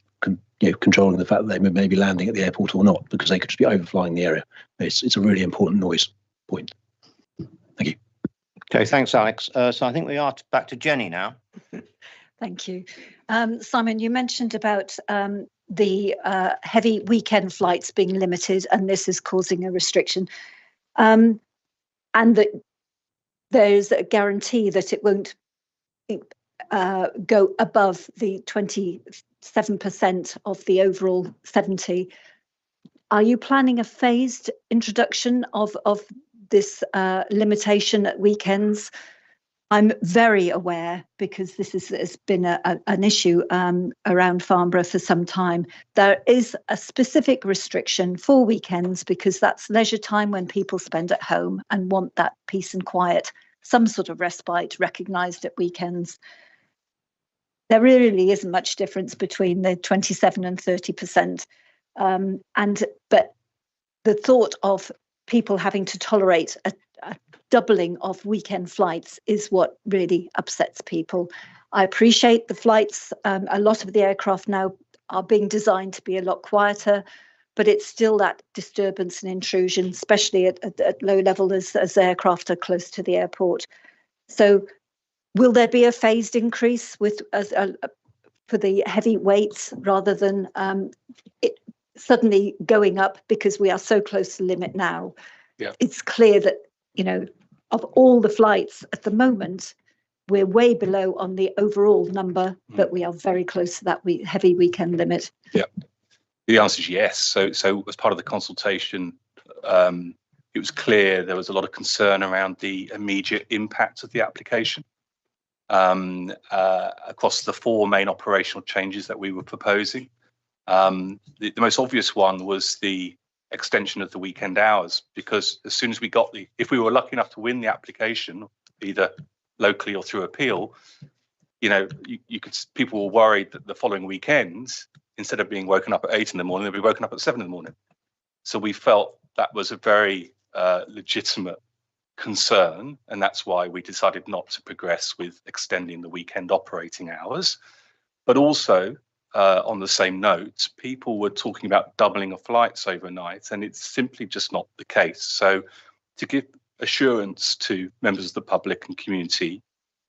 controlling the fact that they may be landing at the airport or not, because they could just be overflying the area. It's a really important noise point. Thank you. Okay, thanks, Alex. So I think we are back to Jenny now. Thank you. Simon, you mentioned about the heavy weekend flights being limited, and this is causing a restriction. And that there's a guarantee that it won't go above the 27% of the overall 70. Are you planning a phased introduction of this limitation at weekends? I'm very aware, because this has been an issue around Farnborough for some time. There is a specific restriction for weekends because that's leisure time when people spend at home and want that peace and quiet, some sort of respite recognised at weekends. There really isn't much difference between the 27 and 30%. But the thought of people having to tolerate a doubling of weekend flights is what really upsets people. I appreciate the flights. A lot of the aircraft now are being designed to be a lot quieter, but it's still that disturbance and intrusion, especially at low level as aircraft are close to the airport. So will there be a phased increase for the heavy weights rather than it suddenly going up because we are so close to the limit now? Yeah. It's clear that, of all the flights at the moment, we're way below on the overall number, but we are very close to that heavy weekend limit. Yeah. The answer is yes. So as part of the consultation, it was clear there was a lot of concern around the immediate impact of the application across the 4 main operational changes that we were proposing. The most obvious one was the extension of the weekend hours, because as soon as if we were lucky enough to win the application, either locally or through appeal, people were worried that the following weekends, instead of being woken up at 8 in the morning, they'd be woken up at 7 in the morning. So we felt that was a very legitimate concern, and that's why we decided not to progress with extending the weekend operating hours. But also, on the same note, people were talking about doubling of flights overnight, and it's simply just not the case. So to give assurance to members of the public and community,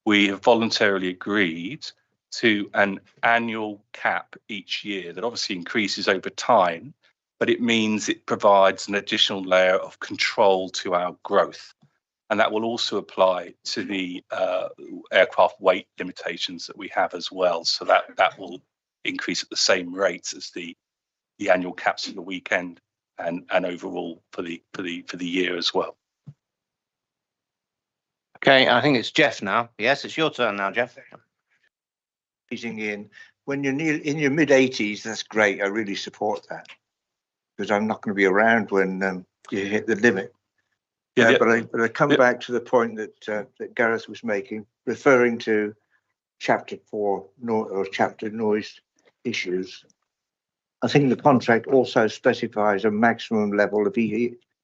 we have voluntarily agreed to an annual cap each year that obviously increases over time, but it means it provides an additional layer of control to our growth. And that will also apply to the aircraft weight limitations that we have as well. So that will increase at the same rate as the annual caps for the weekend and overall for the year as well. Okay, I think it's Jeff now. Yes, it's your turn now, Jeff. Easing in. When you're in your mid-80s, that's great. I really support that, because I'm not going to be around when you hit the limit. Yeah, but I come back to the point that Gareth was making, referring to Chapter 4 or Chapter Noise issues. I think the contract also specifies a maximum level of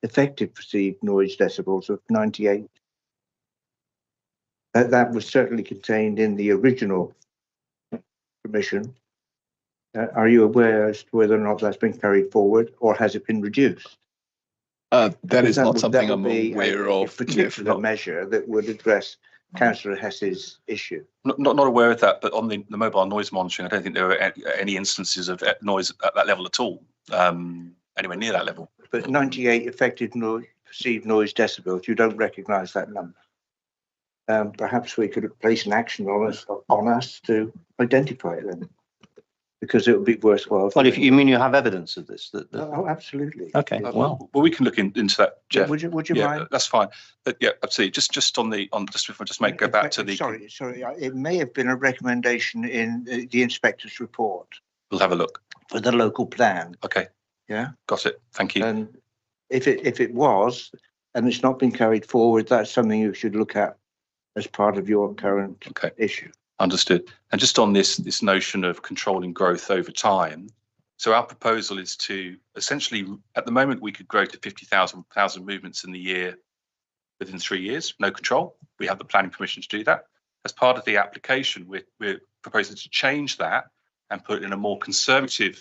effective perceived noise decibels of 98. That was certainly contained in the original permission. Are you aware as to whether or not that's been carried forward, or has it been reduced? That is not something I'm aware of. A particular measure that would address Councillor Hess's issue. Not aware of that, but on the mobile noise monitoring, I don't think there are any instances of noise at that level at all, anywhere near that level. But 98 effective perceived noise decibels, you don't recognise that number. Perhaps we could place an action on us to identify it then, because it would be worthwhile. Well, if you mean you have evidence of this, Oh, absolutely. Okay. Well, we can look into that, Jeff. Would you Yeah, mind? that's fine. But yeah, absolutely. Just before go back to the. Sorry. It may have been a recommendation in the inspector's report. We'll have a look For the local plan. Okay. Yeah. Got it. Thank you. And if it was, and it's not been carried forward, that's something you should look at as part of your current issue. Understood. And just on this notion of controlling growth over time, so our proposal is to essentially, at the moment, we could grow to 50,000 movements in the year within 3 years, no control. We have the planning permission to do that. As part of the application, we're proposing to change that and put in a more conservative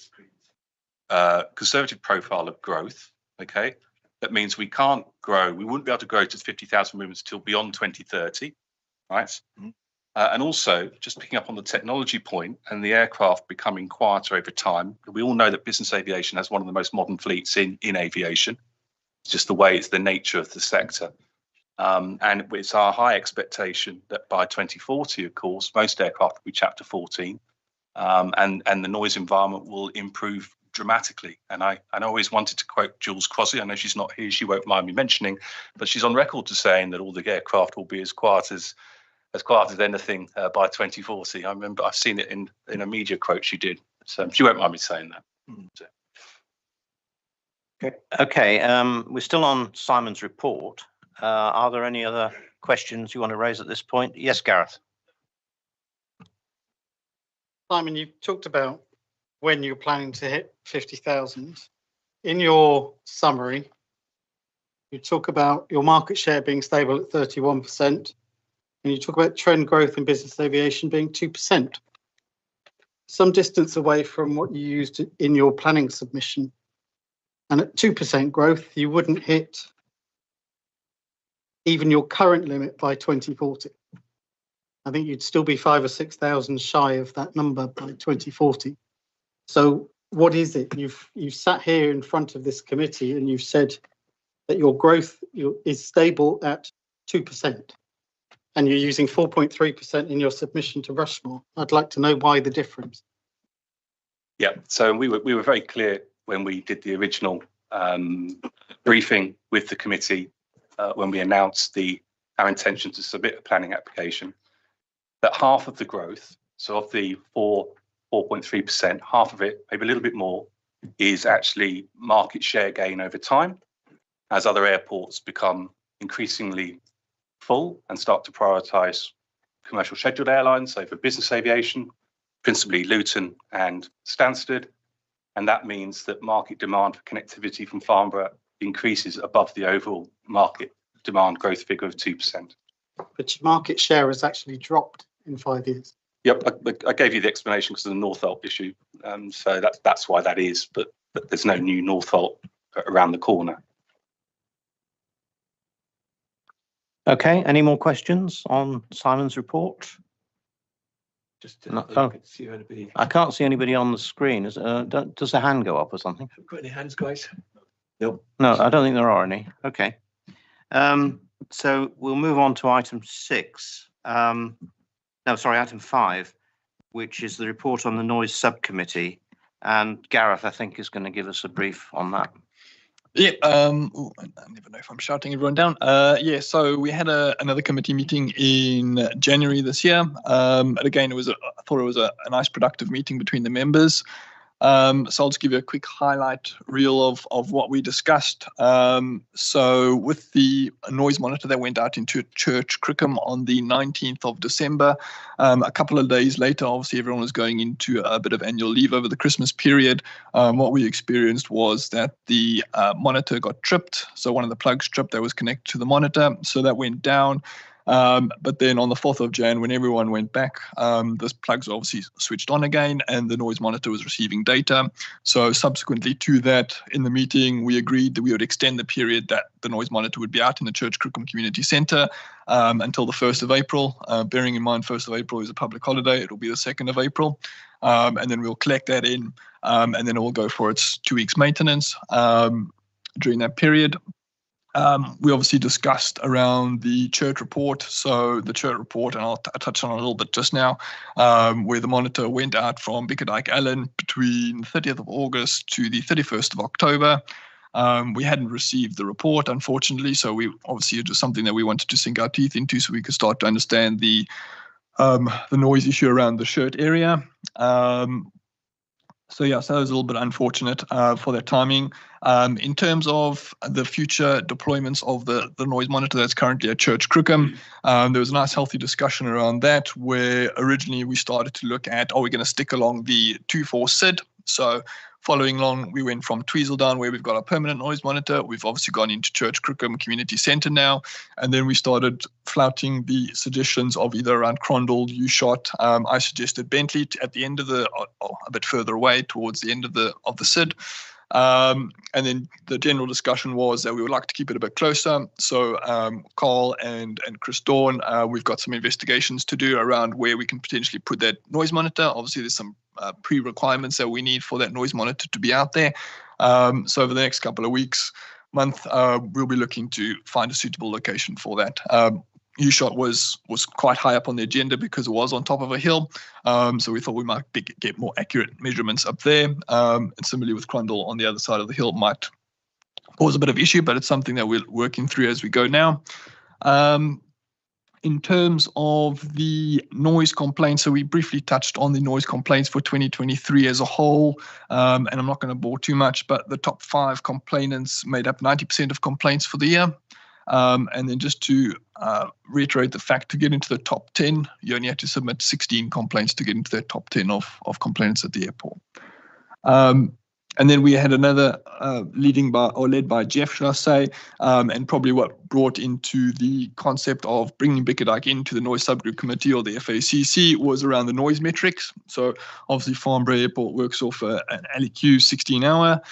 profile of growth. Okay, that means we can't grow. We wouldn't be able to grow to 50,000 movements until beyond 2030, right? Mm-hmm. And also, just picking up on the technology point and the aircraft becoming quieter over time, we all know that business aviation has one of the most modern fleets in aviation. It's just the way, it's the nature of the sector. And it's our high expectation that by 2040, of course, most aircraft will be Chapter 14, and the noise environment will improve dramatically. And I always wanted to quote Jules Crosby. I know she's not here, she won't mind me mentioning, but she's on record to saying that all the aircraft will be as quiet as anything by 2040. I remember I've seen it in a media quote she did. So she won't mind me saying that. So. Okay, we're still on Simon's report. Are there any other questions you want to raise at this point? Yes, Gareth. Simon, you talked about when you're planning to hit 50,000. In your summary, you talk about your market share being stable at 31%, and you talk about trend growth in business aviation being 2%. Some distance away from what you used in your planning submission. And at 2% growth, you wouldn't hit even your current limit by 2040. I think you'd still be 5,000 or 6,000 shy of that number by 2040. So what is it? You've sat here in front of this committee and you've said that your growth is stable at 2%, and you're using 4.3% in your submission to Rushmore. I'd like to know why the difference. Yeah, so we were very clear when we did the original briefing with the committee when we announced our intention to submit a planning application, that half of the growth, so of the 4.3%, half of it, maybe a little bit more, is actually market share gain over time as other airports become increasingly full and start to prioritise commercial scheduled airlines, so for business aviation, principally Luton and Stansted. And that means that market demand for connectivity from Farnborough increases above the overall market demand growth figure of 2%. But your market share has actually dropped in 5 years. Yep, I gave you the explanation because of the Northolt issue. So that's why that is, but there's no new Northolt around the corner. Okay, any more questions on Simon's report? Just see anybody. I can't see anybody on the screen. Does the hand go up or something? Have got any hands, guys? No, I don't think there are any. Okay. So we'll move on to item 6. Item 5, which is the report on the noise subcommittee. And Gareth, I think, is going to give us a brief on that. Yeah, I never know if I'm shouting everyone down. So we had another committee meeting in January this year. And again, I thought it was a nice productive meeting between the members. So I'll just give you a quick highlight reel of what we discussed. So with the noise monitor that went out into Church Crickham on the 19th of December, a couple of days later, obviously everyone was going into a bit of annual leave over the Christmas period. What we experienced was that the monitor got tripped. So one of the plugs tripped that was connected to the monitor. So that went down. But then on the 4th of Jan, when everyone went back, those plugs obviously switched on again and the noise monitor was receiving data. So subsequently to that, in the meeting, we agreed that we would extend the period that the noise monitor would be out in the Church Crickham Community Centre until the 1st of April. Bearing in mind 1st of April is a public holiday, it'll be the 2nd of April. And then we'll collect that in and then it will go for its 2 weeks maintenance during that period. We obviously discussed around the church report. So the church report, and I'll touch on it a little bit just now, where the monitor went out from Bickerdike Allen between the 30th of August to the 31st of October. We hadn't received the report, unfortunately, so it was something that we wanted to sink our teeth into so we could start to understand the noise issue around the shirt area. So that was a little bit unfortunate for that timing. In terms of the future deployments of the noise monitor that's currently at Church Crickham, there was a nice healthy discussion around that where originally we started to look at, are we going to stick along the 2-4 SID? So following along, we went from Tweezledown where we've got a permanent noise monitor. We've obviously gone into Church Crickham Community Centre now. And then we started flouting the suggestions of either around Crondall, U-Shot. I suggested Bentley at the end of a bit further away towards the end of the SID. And then the general discussion was that we would like to keep it a bit closer. So Carl and Chris Dawn, we've got some investigations to do around where we can potentially put that noise monitor. Obviously, there's some pre-requirements that we need for that noise monitor to be out there. So over the next couple of weeks, month, we'll be looking to find a suitable location for that. U-Shot was quite high up on the agenda because it was on top of a hill. So we thought we might get more accurate measurements up there. And similarly with Crundle on the other side of the hill might cause a bit of issue, but it's something that we're working through as we go now. In terms of the noise complaints, so we briefly touched on the noise complaints for 2023 as a whole, and I'm not going to bore too much, but the top 5 complainants made up 90% of complaints for the year. And then just to reiterate the fact, to get into the top 10, you only had to submit 16 complaints to get into the top 10 of complainants at the airport. And then we had another led by Jeff, should I say, and probably what brought into the concept of bringing Bickerdike into the noise subgroup committee or the FACC was around the noise metrics. So obviously Farnborough Airport works off an LEQ 16-hour.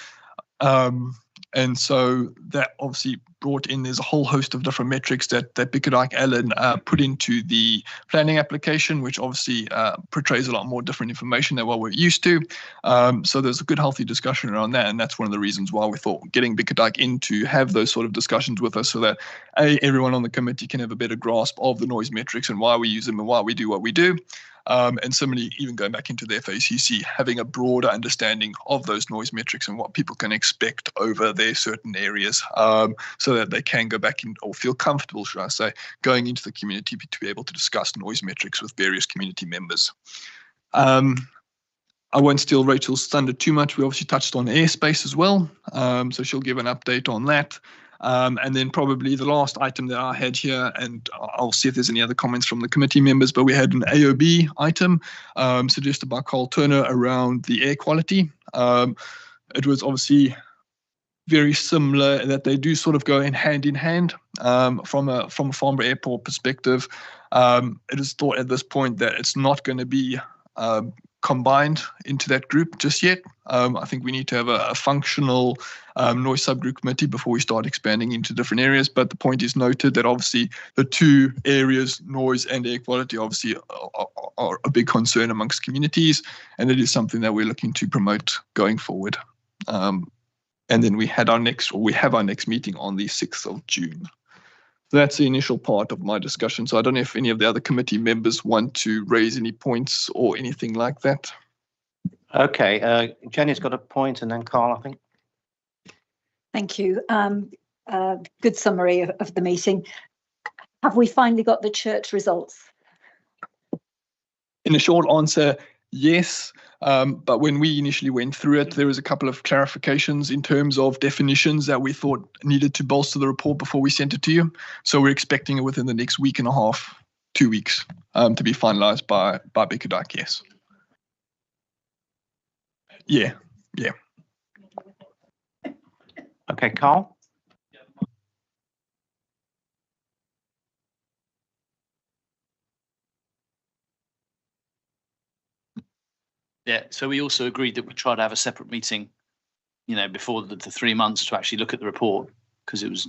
And so that obviously brought in, there's a whole host of different metrics that Bickerdike Allen put into the planning application, which obviously portrays a lot more different information than what we're used to. So there's a good, healthy discussion around that. And that's one of the reasons why we thought getting Bickerdike in to have those sort of discussions with us so that everyone on the committee can have a better grasp of the noise metrics and why we use them and why we do what we do. And similarly, even going back into the FACC, having a broader understanding of those noise metrics and what people can expect over their certain areas, so that they can go back in or feel comfortable, should I say, going into the community to be able to discuss noise metrics with various community members. I won't steal Rachel's thunder too much. We obviously touched on airspace as well, so she'll give an update on that. And then probably the last item that I had here, and I'll see if there's any other comments from the committee members, but we had an AOB item suggested by Carl Turner around the air quality. It was obviously very similar that they do sort of go in hand from a Farnborough Airport perspective. It is thought at this point that it's not going to be combined into that group just yet. I think we need to have a functional noise subgroup committee before we start expanding into different areas. But the point is noted that obviously the two areas, noise and air quality, obviously are a big concern amongst communities, and it is something that we're looking to promote going forward. And then we have our next meeting on the 6th of June. So that's the initial part of my discussion. So I don't know if any of the other committee members want to raise any points or anything like that. Okay, Jenny's got a point, and then Carl, I think. Thank you. Good summary of the meeting. Have we finally got the church results? In a short answer, yes. But when we initially went through it, there was a couple of clarifications in terms of definitions that we thought needed to bolster the report before we sent it to you. So we're expecting it within the next week and a half, 2 weeks, to be finalised by Bickerdike, yes. Yeah. Okay, Carl? Yeah, so we also agreed that we'd try to have a separate meeting, before the 3 months to actually look at the report, because it was,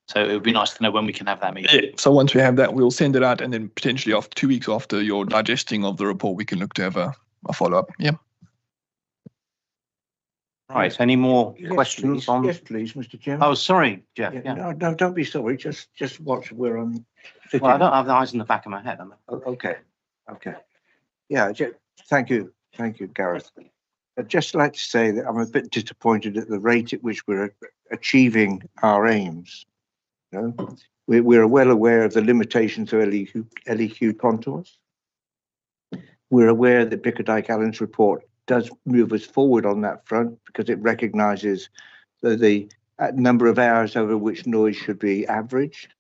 so it would be nice to know when we can have that meeting. Yeah, so once we have that, we'll send it out, and then potentially after 2 weeks after your digesting of the report, we can look to have a follow-up. Yeah. Right, any more questions on? Yes, please, Mr. Chairman. Oh, sorry, Jeff. Yeah. No, don't be sorry. Just watch. We're on. Well, I don't have the eyes in the back of my head. Okay. Yeah, thank you, Gareth. I'd just like to say that I'm a bit disappointed at the rate at which we're achieving our aims. We're well aware of the limitations of LEQ contours. We're aware that Bickerdike Allen's report does move us forward on that front because it recognises the number of hours over which noise should be averaged.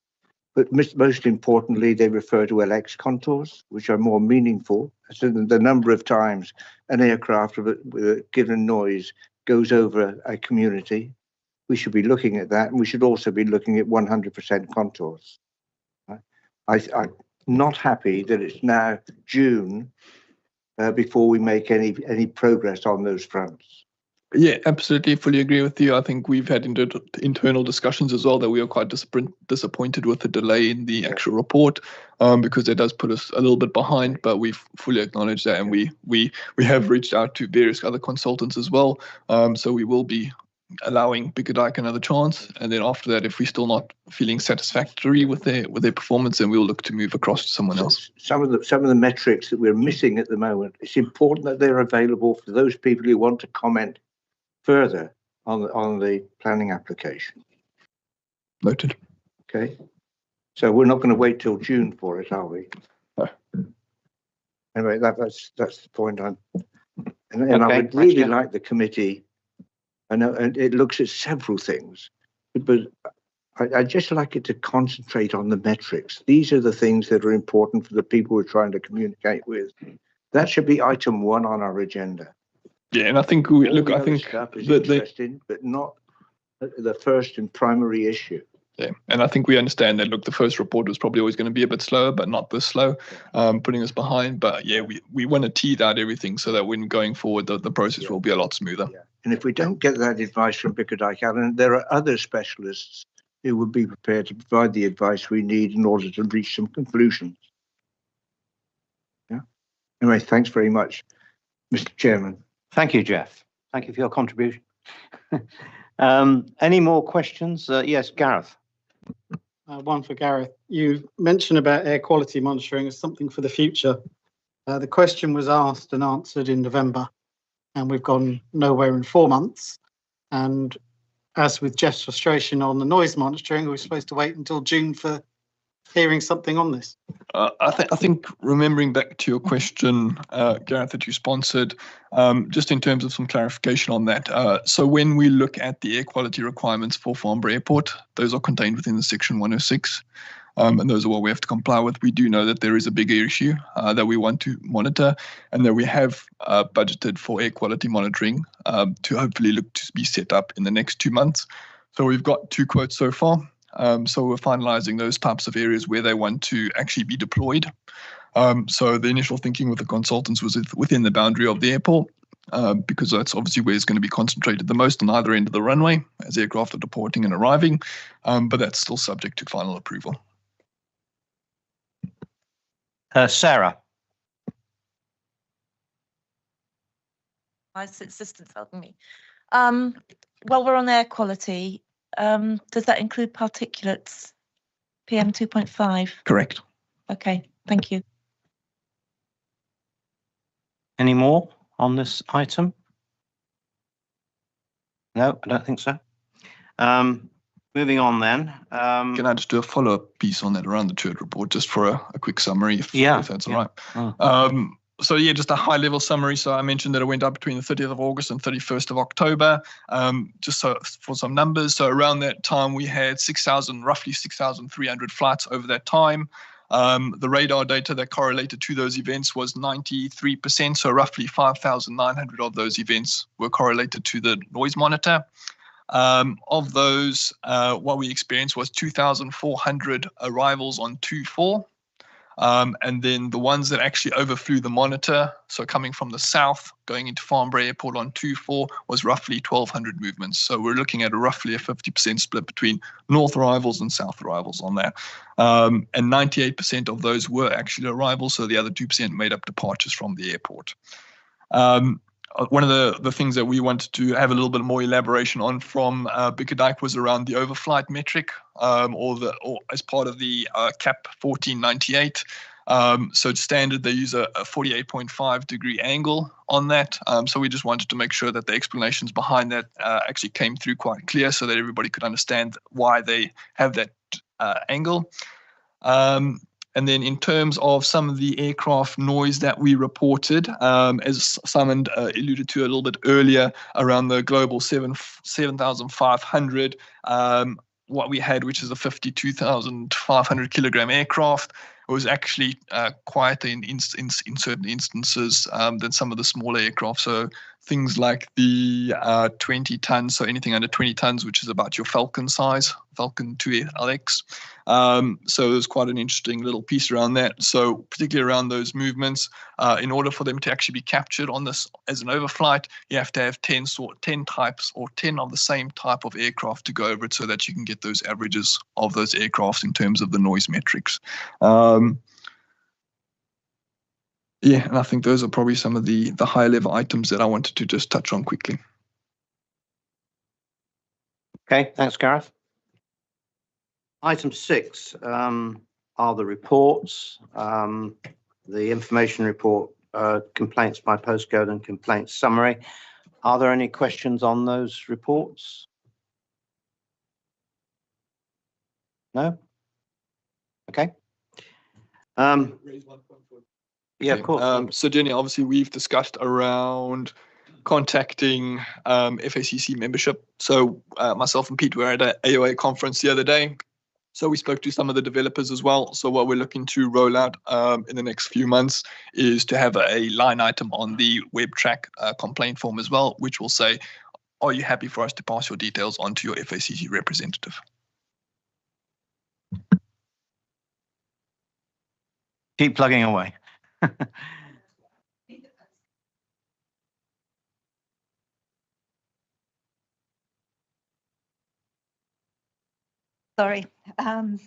But most importantly, they refer to LX contours, which are more meaningful. So the number of times an aircraft with a given noise goes over a community, we should be looking at that. And we should also be looking at 100% contours. I'm not happy that it's now June before we make any progress on those fronts. Yeah, absolutely. Fully agree with you. I think we've had internal discussions as well that we are quite disappointed with the delay in the actual report, because it does put us a little bit behind, but we've fully acknowledged that, and we have reached out to various other consultants as well. So we will be allowing Bickerdike another chance. And then after that, if we're still not feeling satisfactory with their performance, then we'll look to move across to someone else. Some of the metrics that we're missing at the moment, it's important that they're available for those people who want to comment further on the planning application. Noted. Okay. So we're not going to wait till June for it, are we? No. Anyway, that's the point I'm. And Okay, I would really like the committee. I know, and it looks at several things, but I'd just like it to concentrate on the metrics. These are the things that are important for the people we're trying to communicate with. That should be item 1 on our agenda. Yeah, and I think I think stuff is interesting, but not the first and primary issue. Yeah, and I think we understand that. Look, the first report was probably always going to be a bit slower, but not this slow, putting us behind. But yeah, we want to tease out everything so that when going forward, the process will be a lot smoother. Yeah. And if we don't get that advice from Bickerdike Allen, there are other specialists who would be prepared to provide the advice we need in order to reach some conclusions. Yeah. Anyway, thanks very much, Mr. Chairman. Thank you, Jeff. Thank you for your contribution. Any more questions? Yes, Gareth. One for Gareth. You mentioned about air quality monitoring as something for the future. The question was asked and answered in November, and we've gone nowhere in 4 months. And as with Jeff's frustration on the noise monitoring, we're supposed to wait until June for hearing something on this. I think remembering back to your question, Gareth, that you sponsored, just in terms of some clarification on that. So when we look at the air quality requirements for Farnborough Airport, those are contained within the Section 106. And those are what we have to comply with. We do know that there is a bigger issue that we want to monitor, and that we have budgeted for air quality monitoring to hopefully look to be set up in the next 2 months. So we've got 2 quotes so far. So we're finalizing those types of areas where they want to actually be deployed. So the initial thinking with the consultants was within the boundary of the airport, because that's obviously where it's going to be concentrated the most on either end of the runway as aircraft are deporting and arriving, but that's still subject to final approval. Sarah. My assistant's helping me. Well, we're on air quality. Does that include particulates, PM 2.5? Correct. Okay, thank you. Any more on this item? No, I don't think so. Moving on then. Can I just do a follow-up piece on that around the Church report, just for a quick summary, if that's all right? Oh. So yeah, just a high-level summary. So I mentioned that it went up between the 30th of August and 31st of October. Just so for some numbers, so around that time we had roughly 6,300 flights over that time. The radar data that correlated to those events was 93%, so roughly 5,900 of those events were correlated to the noise monitor. Of those, what we experienced was 2,400 arrivals on 2-4. And then the ones that actually overflew the monitor, so coming from the south, going into Farnborough Airport on 2-4, was roughly 1,200 movements. So we're looking at roughly a 50% split between north arrivals and south arrivals on that. And 98% of those were actually arrivals, so the other 2% made up departures from the airport. One of the things that we wanted to have a little bit more elaboration on from Bickerdike was around the overflight metric, or as part of the CAP 1498. So it's standard, they use a 48.5 degree angle on that. So we just wanted to make sure that the explanations behind that actually came through quite clear, so that everybody could understand why they have that angle. And then in terms of some of the aircraft noise that we reported, as Simon alluded to a little bit earlier, around the global 7,500, what we had, which is a 52,500 kilogram aircraft, was actually quieter in certain instances than some of the smaller aircraft. So things like the 20 tons, so anything under 20 tons, which is about your Falcon size, Falcon 2LX. So there's quite an interesting little piece around that. So particularly around those movements, in order for them to actually be captured on this as an overflight, you have to have 10 types or 10 of the same type of aircraft to go over it, so that you can get those averages of those aircrafts in terms of the noise metrics. Yeah, and I think those are probably some of the high level items that I wanted to just touch on quickly. Okay, thanks, Gareth. Item 6 are the reports, the information report, complaints by postcode and complaints summary. Are there any questions on those reports? No? Okay. Yeah, of course. So Jenny, obviously we've discussed around contacting FACC membership. So myself and Pete were at an AOA conference the other day. So we spoke to some of the developers as well. So what we're looking to roll out in the next few months is to have a line item on the WebTrack complaint form as well, which will say, are you happy for us to pass your details on to your FACC representative? Keep plugging away. Sorry. The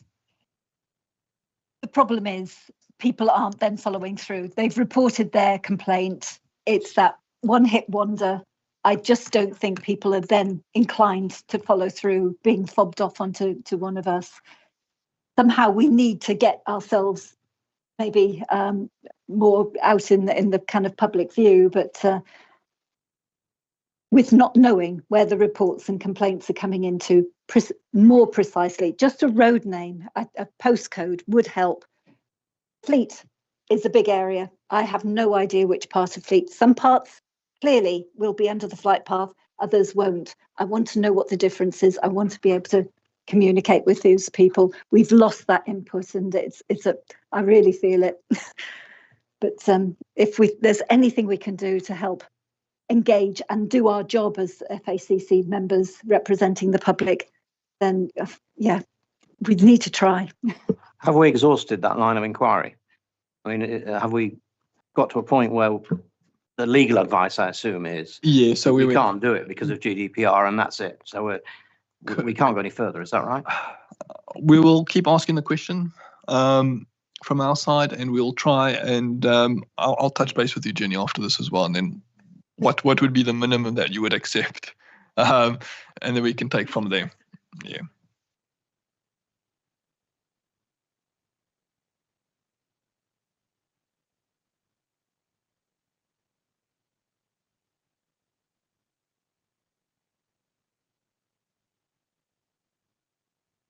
problem is people aren't then following through. They've reported their complaint. It's that one-hit wonder. I just don't think people are then inclined to follow through, being fobbed off onto one of us. Somehow we need to get ourselves maybe more out in the kind of public view, but with not knowing where the reports and complaints are coming into more precisely. Just a road name, a postcode would help. Fleet is a big area. I have no idea which part of Fleet. Some parts clearly will be under the flight path, others won't. I want to know what the difference is. I want to be able to communicate with those people. We've lost that input, and I really feel it. But if there's anything we can do to help engage and do our job as FACC members representing the public, then yeah, we need to try. Have we exhausted that line of inquiry? I mean, have we got to a point where the legal advice, I assume, is so we can't do it because of GDPR, and that's it. So we can't go any further. Is that right? We will keep asking the question from our side, and we'll try. And I'll touch base with you, Jenny, after this as well, and then what would be the minimum that you would accept, and then we can take from there. Yeah.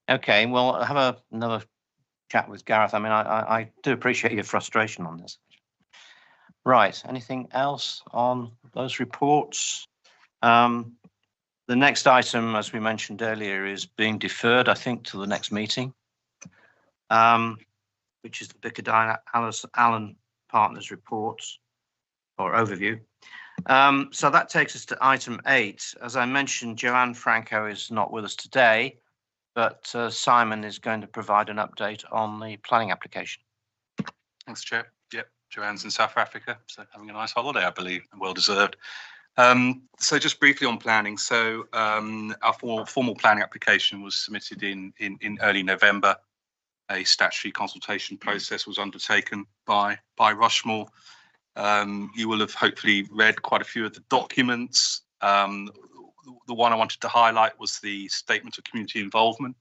Okay, well, I'll have another chat with Gareth. I mean, I do appreciate your frustration on this. Right, anything else on those reports? The next item, as we mentioned earlier, is being deferred, I think, to the next meeting, which is the Bickerdine Allen Partners reports or overview. So that takes us to item 8. As I mentioned, Joanne Franco is not with us today, but Simon is going to provide an update on the planning application. Thanks, Chair. Yep, Joanne's in South Africa, so having a nice holiday, I believe, and well deserved. So just briefly on planning. So our formal planning application was submitted in early November. A statutory consultation process was undertaken by Rushmore. You will have hopefully read quite a few of the documents. The one I wanted to highlight was the Statement of Community Involvement,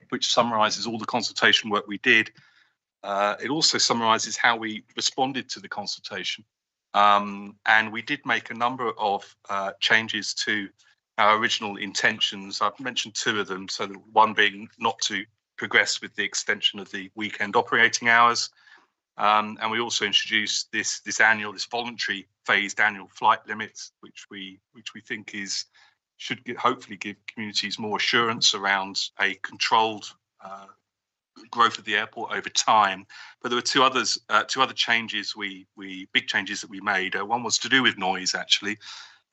which summarises all the consultation work we did. It also summarises how we responded to the consultation. And we did make a number of changes to our original intentions. I've mentioned 2 of them. So the one being not to progress with the extension of the weekend operating hours. And we also introduced this voluntary phased annual flight limits, which we think should hopefully give communities more assurance around a controlled growth of the airport over time. But there were two other changes big changes that we made. One was to do with noise, actually,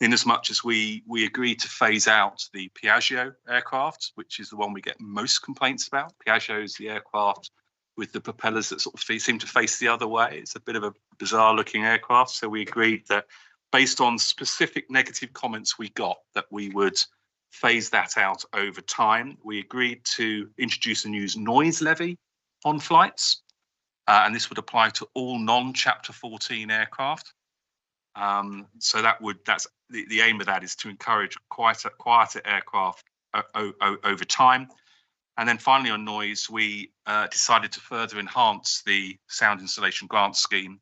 in as much as we agreed to phase out the Piaggio aircraft, which is the one we get most complaints about. Piaggio is the aircraft with the propellers that sort of seem to face the other way. It's a bit of a bizarre looking aircraft. So we agreed that based on specific negative comments we got, that we would phase that out over time. We agreed to introduce a new noise levy on flights, and this would apply to all non-Chapter 14 aircraft. So that's the aim of that is to encourage quieter aircraft over time. And then finally on noise, we decided to further enhance the sound installation grant scheme,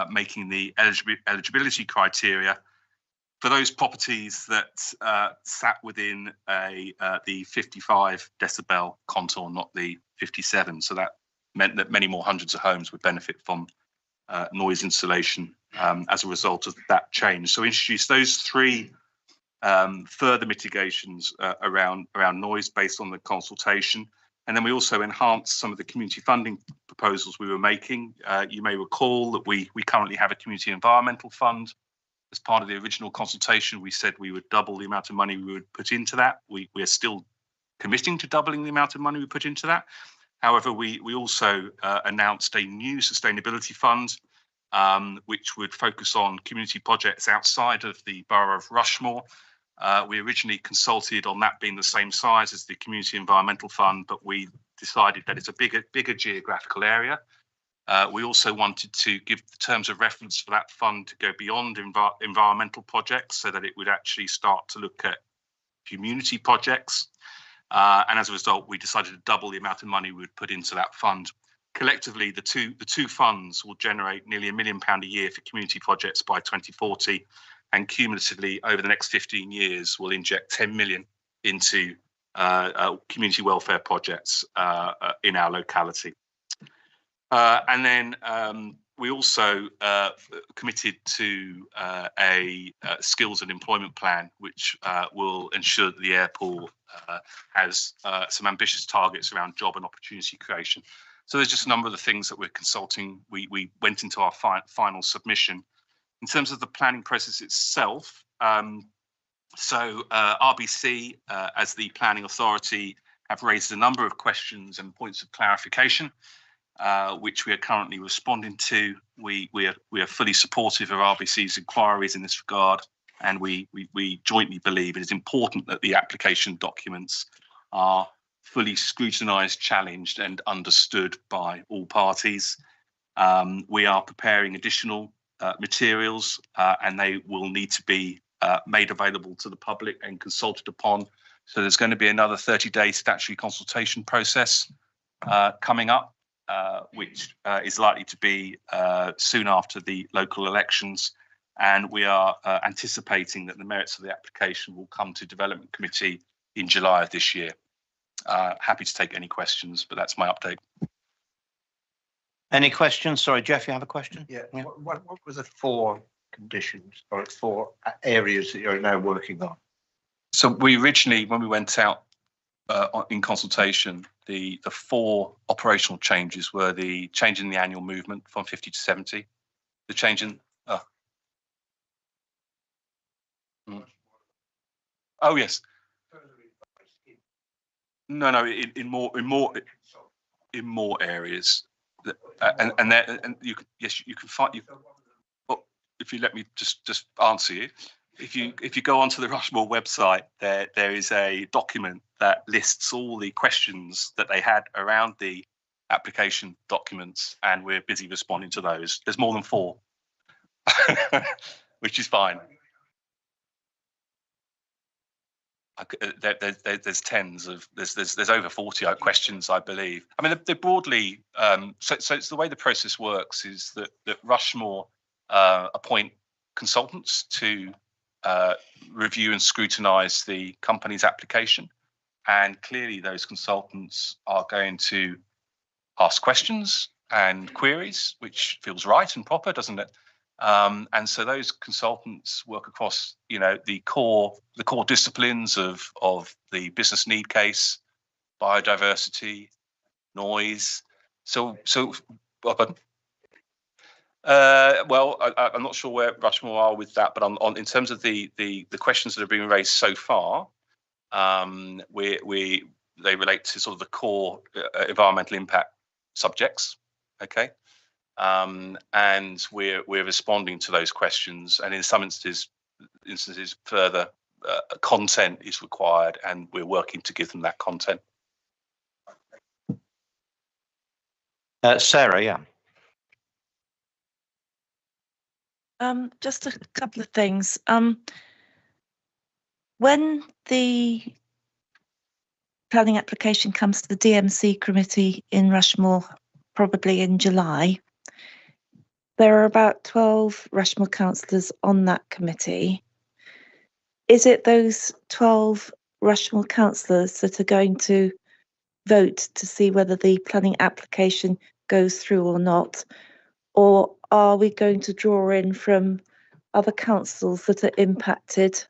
making the eligibility criteria for those properties that sat within the 55 decibel contour, not the 57. So that meant that many more hundreds of homes would benefit from noise insulation as a result of that change. So we introduced those three further mitigations around noise based on the consultation. And then we also enhanced some of the community funding proposals we were making. You may recall that we currently have a community environmental fund. As part of the original consultation, we said we would double the amount of money we would put into that. We are still committing to doubling the amount of money we put into that. However, we also announced a new sustainability fund, which would focus on community projects outside of the borough of Rushmore. We originally consulted on that being the same size as the community environmental fund, but we decided that it's a bigger geographical area. We also wanted to give the terms of reference for that fund to go beyond environmental projects so that it would actually start to look at community projects. And as a result, we decided to double the amount of money we would put into that fund. Collectively, the two funds will generate nearly £1 million a year for community projects by 2040, and cumulatively over the next 15 years will inject 10 million into community welfare projects in our locality. And then we also committed to a skills and employment plan, which will ensure that the airport has some ambitious targets around job and opportunity creation. So there's just a number of the things that we're consulting. We went into our final submission. In terms of the planning process itself, RBC, as the planning authority, have raised a number of questions and points of clarification, which we are currently responding to. We are fully supportive of RBC's inquiries in this regard, and we jointly believe it is important that the application documents are fully scrutinised, challenged and understood by all parties. We are preparing additional materials and they will need to be made available to the public and consulted upon. So there's going to be another 30-day statutory consultation process coming up, which is likely to be soon after the local elections. And we are anticipating that the merits of the application will come to Development Committee in July of this year. Happy to take any questions, but that's my update. Any questions? Sorry, Jeff, you have a question? Yeah. What were the 4 conditions or 4 areas that you're now working on? So we originally, when we went out in consultation, the 4 operational changes were the change in the annual movement from 50 to 70, the change in oh yes, no, in more areas, and you can, yes, you can find. Well, if you let me just answer you. If you go onto the Rushmore website, there is a document that lists all the questions that they had around the application documents, and we're busy responding to those. There's more than 4, which is fine. There's tens of there's over 40 questions, I believe. I mean, they're broadly so it's the way the process works is that Rushmore appoint consultants to review and scrutinise the company's application, and clearly those consultants are going to ask questions and queries, which feels right and proper, doesn't it? And so those consultants work across, the core disciplines of the business need case, biodiversity, noise. So well, I'm not sure where Rushmore are with that, but on in terms of the questions that have been raised so far, they relate to sort of the core environmental impact subjects. Okay. And we're responding to those questions, and in some instances further content is required, and we're working to give them that content. Sarah, yeah. Just a couple of things. When the planning application comes to the DMC committee in Rushmore, probably in July. There are about 12 Rushmore councillors on that committee. Is it those 12 Rushmore councillors that are going to vote to see whether the planning application goes through or not? Or are we going to draw in from other councils that are impacted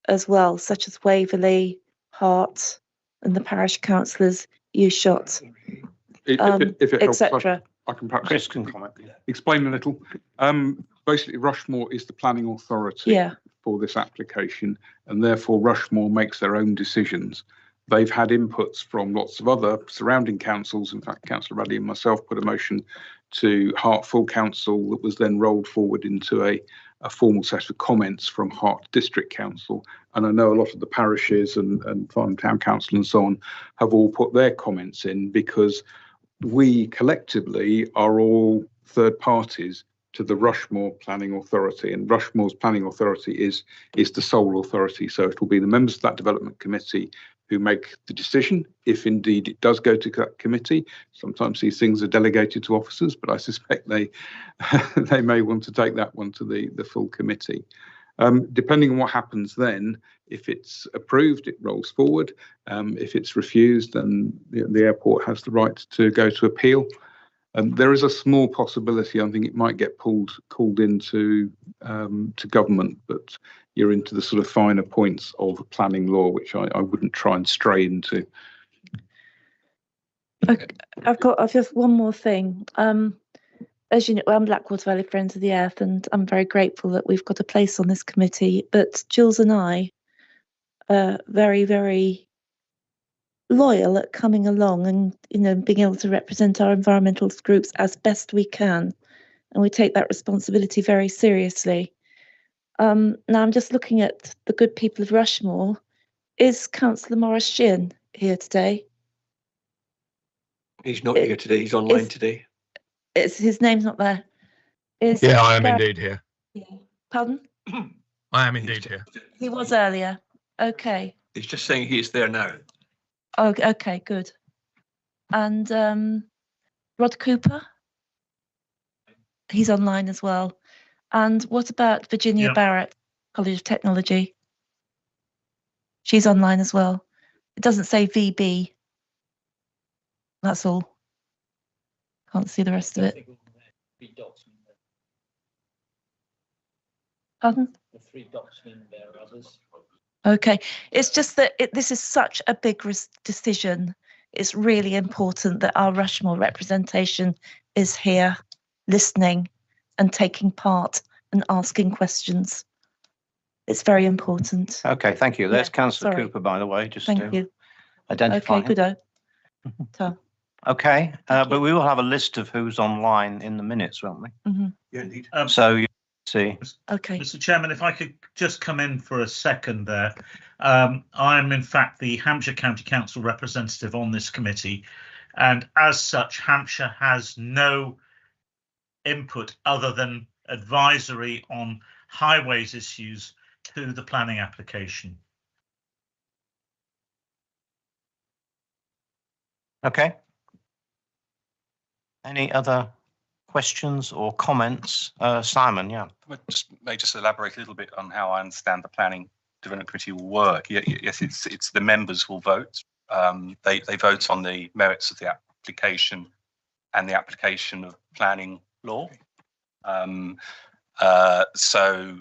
as well, such as Waverley, Hart, and the parish councillors you shot, etc.? I can perhaps Chris can comment. explain a little. Basically, Rushmore is the planning authority for this application, and therefore Rushmore makes their own decisions. They've had inputs from lots of other surrounding councils. In fact, Councillor Ruddy and myself put a motion to Hart Full Council that was then rolled forward into a formal set of comments from Hart District Council. And I know a lot of the parishes and Farnham Town Council and so on have all put their comments in, because we collectively are all third parties to the Rushmore Planning Authority, and Rushmore's Planning Authority is the sole authority. So it will be the members of that development committee who make the decision, if indeed it does go to that committee. Sometimes these things are delegated to officers, but I suspect they they may want to take that one to the full committee. Depending on what happens then, if it's approved, it rolls forward. If it's refused, then the airport has the right to go to appeal. There is a small possibility, I think it might get called into to government, but you're into the sort of finer points of planning law, which I wouldn't try and stray into. I've just one more thing. As you know, I'm Blackwater Valley Friends of the Earth, and I'm very grateful that we've got a place on this committee. But Jules and I are very, very loyal at coming along and being able to represent our environmental groups as best we can, and we take that responsibility very seriously. Now I'm just looking at the good people of Rushmore. Is Councillor Morris Sheehan here today? He's not here today. He's online today. His name's not there. I am indeed here. Yeah. Pardon? I am indeed here. He was earlier. Okay. He's just saying he's there now. Oh, okay, good. And Rod Cooper? He's online as well. And what about Virginia Barrett, College of Technology? She's online as well. It doesn't say VB. That's all. Can't see the rest of it. Pardon? The 3 dots mean there are others. Okay, it's just that this is such a big decision. It's really important that our Rushmore representation is here, listening and taking part and asking questions. It's very important. Okay, thank you. There's Councillor Cooper, by the way, just to identify. Okay, good. Okay, but we will have a list of who's online in the minutes, won't we? Mm-hmm. Yeah, indeed. So you see. Okay. Mr. Chairman, if I could just come in for a second there. I'm in fact the Hampshire County Council representative on this committee, and as such, Hampshire has no input other than advisory on highways issues to the planning application. Okay. Any other questions or comments? Simon, yeah. May just elaborate a little bit on how I understand the planning development committee will work. Yes, it's the members will vote. They vote on the merits of the application and the application of planning law. So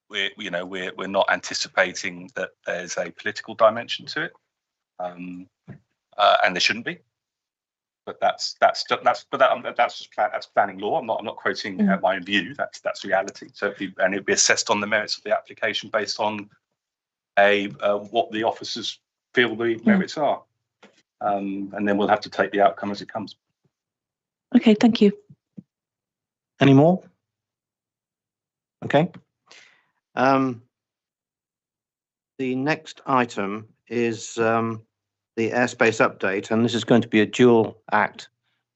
we're not anticipating that there's a political dimension to it, and there shouldn't be. But that's planning law. I'm not quoting my own view. That's reality. So it'd be assessed on the merits of the application based on what the officers feel the merits are, and then we'll have to take the outcome as it comes. Okay, thank you. Any more? Okay. The next item is the airspace update, and this is going to be a dual act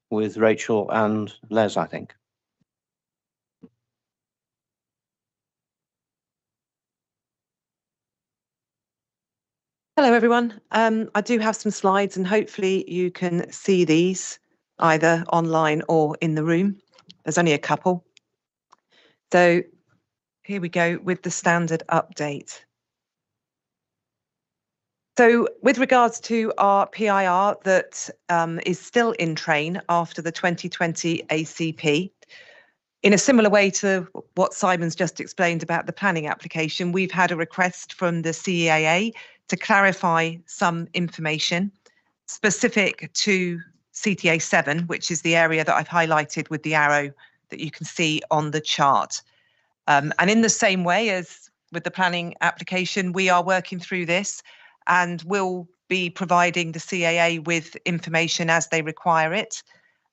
with Rachel and Les, I think. Hello, everyone. I do have some slides and hopefully you can see these either online or in the room. There's only a couple. So here we go with the standard update. So with regards to our PIR that is still in train after the 2020 ACP, in a similar way to what Simon's just explained about the planning application, we've had a request from the CEAA to clarify some information specific to CTA 7, which is the area that I've highlighted with the arrow that you can see on the chart. And in the same way as with the planning application, we are working through this and will be providing the CAA with information as they require it.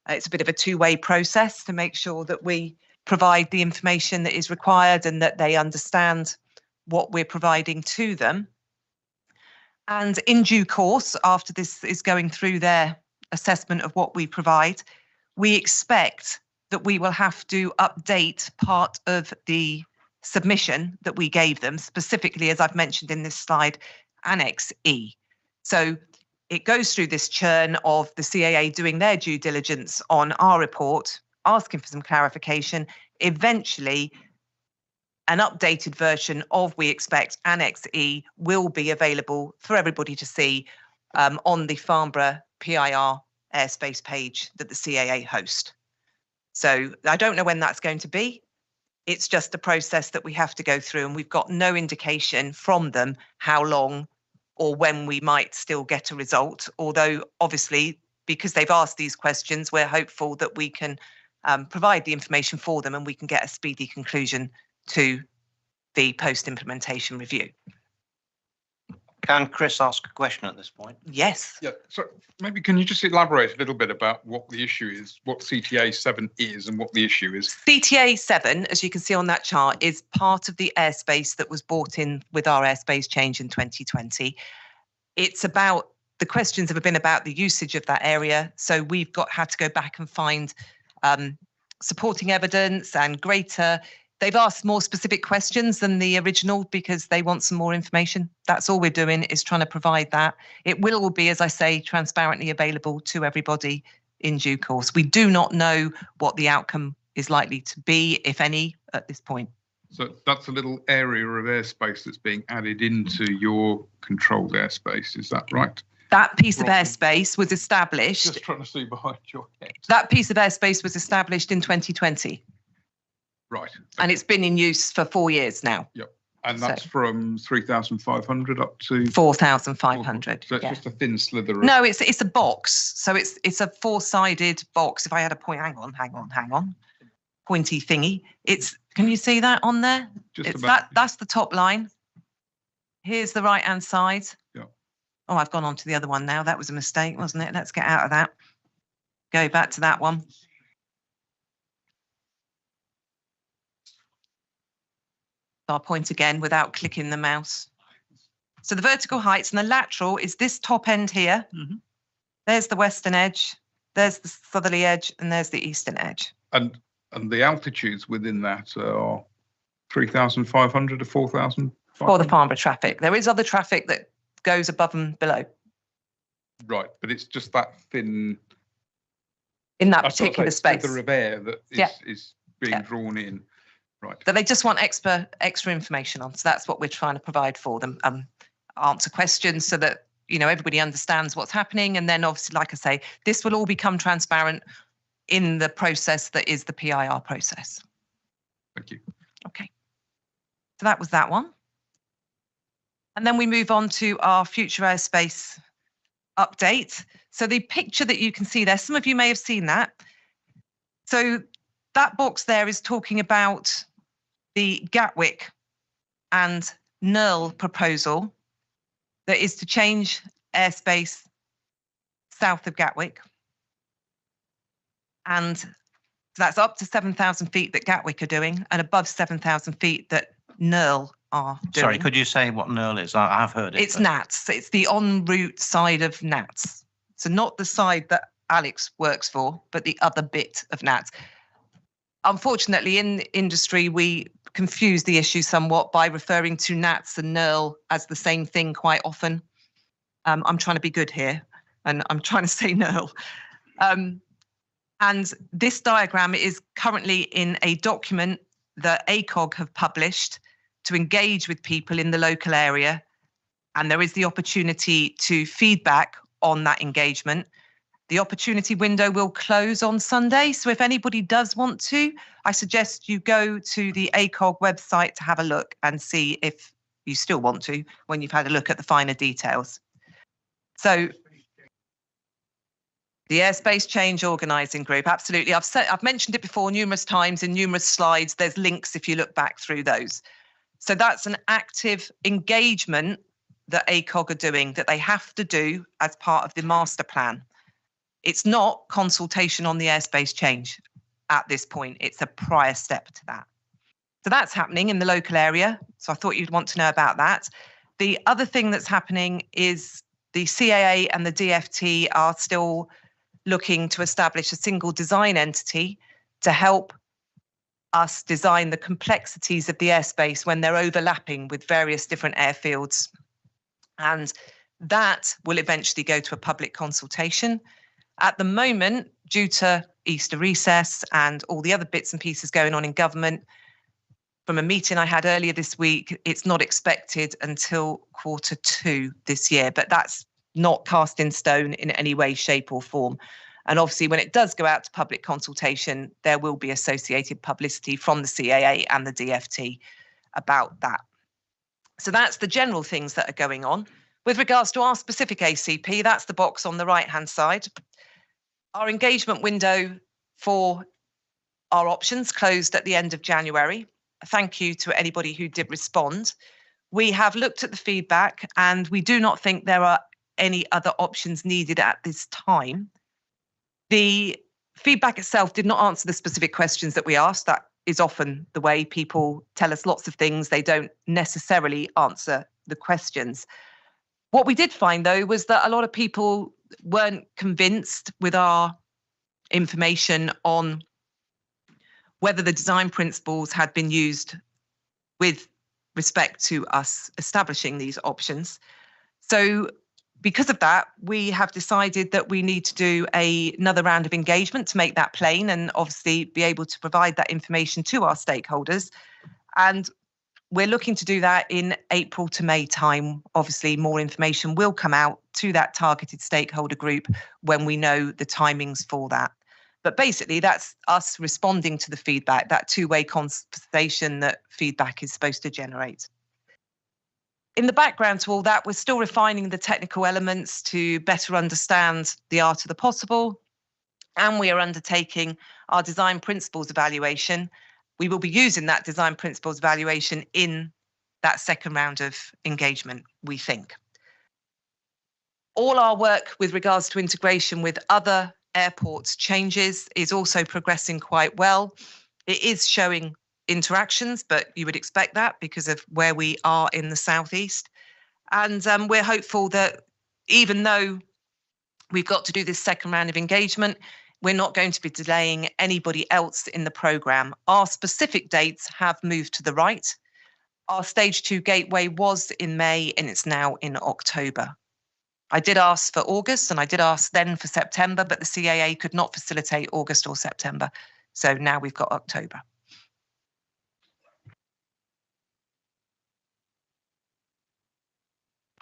It's a bit of a two-way process to make sure that we provide the information that is required and that they understand what we're providing to them. And in due course, after this is going through their assessment of what we provide, we expect that we will have to update part of the submission that we gave them, specifically, as I've mentioned in this slide, Annex E. So it goes through this churn of the CAA doing their due diligence on our report, asking for some clarification. Eventually, an updated version of, we expect, Annex E will be available for everybody to see on the Farnborough PIR airspace page that the CAA host. So I don't know when that's going to be. It's just a process that we have to go through, and we've got no indication from them how long or when we might still get a result. Although, obviously, because they've asked these questions, we're hopeful that we can provide the information for them and we can get a speedy conclusion to the post-implementation review. Can Chris ask a question at this point? Yes. Yeah, so maybe can you just elaborate a little bit about what the issue is, what CTA 7 is and what the issue is? CTA 7, as you can see on that chart, is part of the airspace that was brought in with our airspace change in 2020. It's about, the questions have been about the usage of that area. So we've had to go back and find supporting evidence and greater. They've asked more specific questions than the original because they want some more information. That's all we're doing, is trying to provide that. It will all be, as I say, transparently available to everybody in due course. We do not know what the outcome is likely to be, if any, at this point. So that's a little area of airspace that's being added into your controlled airspace, is that right? That piece of airspace was established. Just trying to see behind your head. That piece of airspace was established in 2020. Right. Okay. And it's been in use for 4 years now. Yep. And that's from 3,500 up to 4,500. So it's just a thin slither. No, it's a box. So it's a four-sided box. If I had a point, hang on, pointy thingy. Can you see that on there? That's the top line. Here's the right-hand side. Yeah. Oh, I've gone on to the other one now. That was a mistake, wasn't it? Let's get out of that. Go back to that one. I'll point again without clicking the mouse. So the vertical heights and the lateral is this top end here. Mm-hmm. There's the western edge, there's the southerly edge, and there's the eastern edge. And the altitudes within that are 3,500 to 4,000? For the Farnborough traffic. There is other traffic that goes above and below. Right, but it's just that thin... In that particular space. The air that is being drawn in. Right. That they just want extra information on. So that's what we're trying to provide for them. Answer questions so that, everybody understands what's happening. And then obviously, like I say, this will all become transparent in the process that is the PIR process. Thank you. Okay. So that was that one. And then we move on to our future airspace update. So the picture that you can see there, some of you may have seen that. So that box there is talking about the Gatwick and Knurl proposal that is to change airspace south of Gatwick. And that's up to 7,000 feet that Gatwick are doing and above 7,000 feet that Knurl are doing. Sorry, could you say what Knurl is? I have heard it. It's NATS. It's the en route side of NATS. So not the side that Alex works for, but the other bit of NATS. Unfortunately, in the industry, we confuse the issue somewhat by referring to NATS and Knurl as the same thing quite often. I'm trying to be good here, and I'm trying to say no. And this diagram is currently in a document that ACOG have published to engage with people in the local area. And there is the opportunity to feedback on that engagement. The opportunity window will close on Sunday. So if anybody does want to, I suggest you go to the ACOG website to have a look and see if you still want to when you've had a look at the finer details. So the Airspace Change Organising Group, absolutely. I've mentioned it before numerous times in numerous slides. There's links if you look back through those. So that's an active engagement that ACOG are doing, that they have to do as part of the master plan. It's not consultation on the airspace change at this point. It's a prior step to that. So that's happening in the local area. So I thought you'd want to know about that. The other thing that's happening is the CAA and the DFT are still looking to establish a single design entity to help us design the complexities of the airspace when they're overlapping with various different airfields. And that will eventually go to a public consultation. At the moment, due to Easter recess and all the other bits and pieces going on in government, from a meeting I had earlier this week, it's not expected until Q2 this year, but that's not cast in stone in any way, shape or form. And obviously, when it does go out to public consultation, there will be associated publicity from the CAA and the DFT about that. So that's the general things that are going on. With regards to our specific ACP, that's the box on the right-hand side. Our engagement window for our options closed at the end of January. Thank you to anybody who did respond. We have looked at the feedback and we do not think there are any other options needed at this time. The feedback itself did not answer the specific questions that we asked. That is often the way people tell us lots of things. They don't necessarily answer the questions. What we did find, though, was that a lot of people weren't convinced with our information on whether the design principles had been used with respect to us establishing these options. So because of that, we have decided that we need to do another round of engagement to make that plain and obviously be able to provide that information to our stakeholders. And we're looking to do that in April to May time. Obviously, more information will come out to that targeted stakeholder group when we know the timings for that. But basically, that's us responding to the feedback, that two-way conversation that feedback is supposed to generate. In the background to all that, we're still refining the technical elements to better understand the art of the possible. And we are undertaking our design principles evaluation. We will be using that design principles evaluation in that second round of engagement, we think. All our work with regards to integration with other airports changes is also progressing quite well. It is showing interactions, but you would expect that because of where we are in the southeast. And we're hopeful that even though we've got to do this second round of engagement, we're not going to be delaying anybody else in the programme. Our specific dates have moved to the right. Our stage 2 gateway was in May and it's now in October. I did ask for August and I did ask then for September, but the CAA could not facilitate August or September. So now we've got October.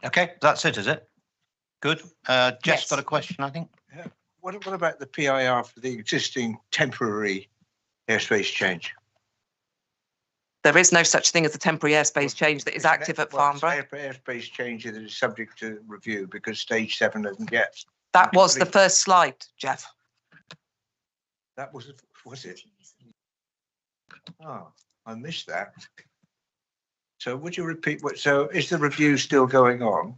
Okay, that's it, is it? Good. Jeff's Yes. got a question, I think. Yeah. What about the PIR for the existing temporary airspace change? There is no such thing as a temporary airspace change that is active at Farnborough. Airspace change that is subject to review because stage 7 doesn't yet. That was the first slide, Jeff. That was it? Oh, I missed that. So would you repeat what? So is the review still going on?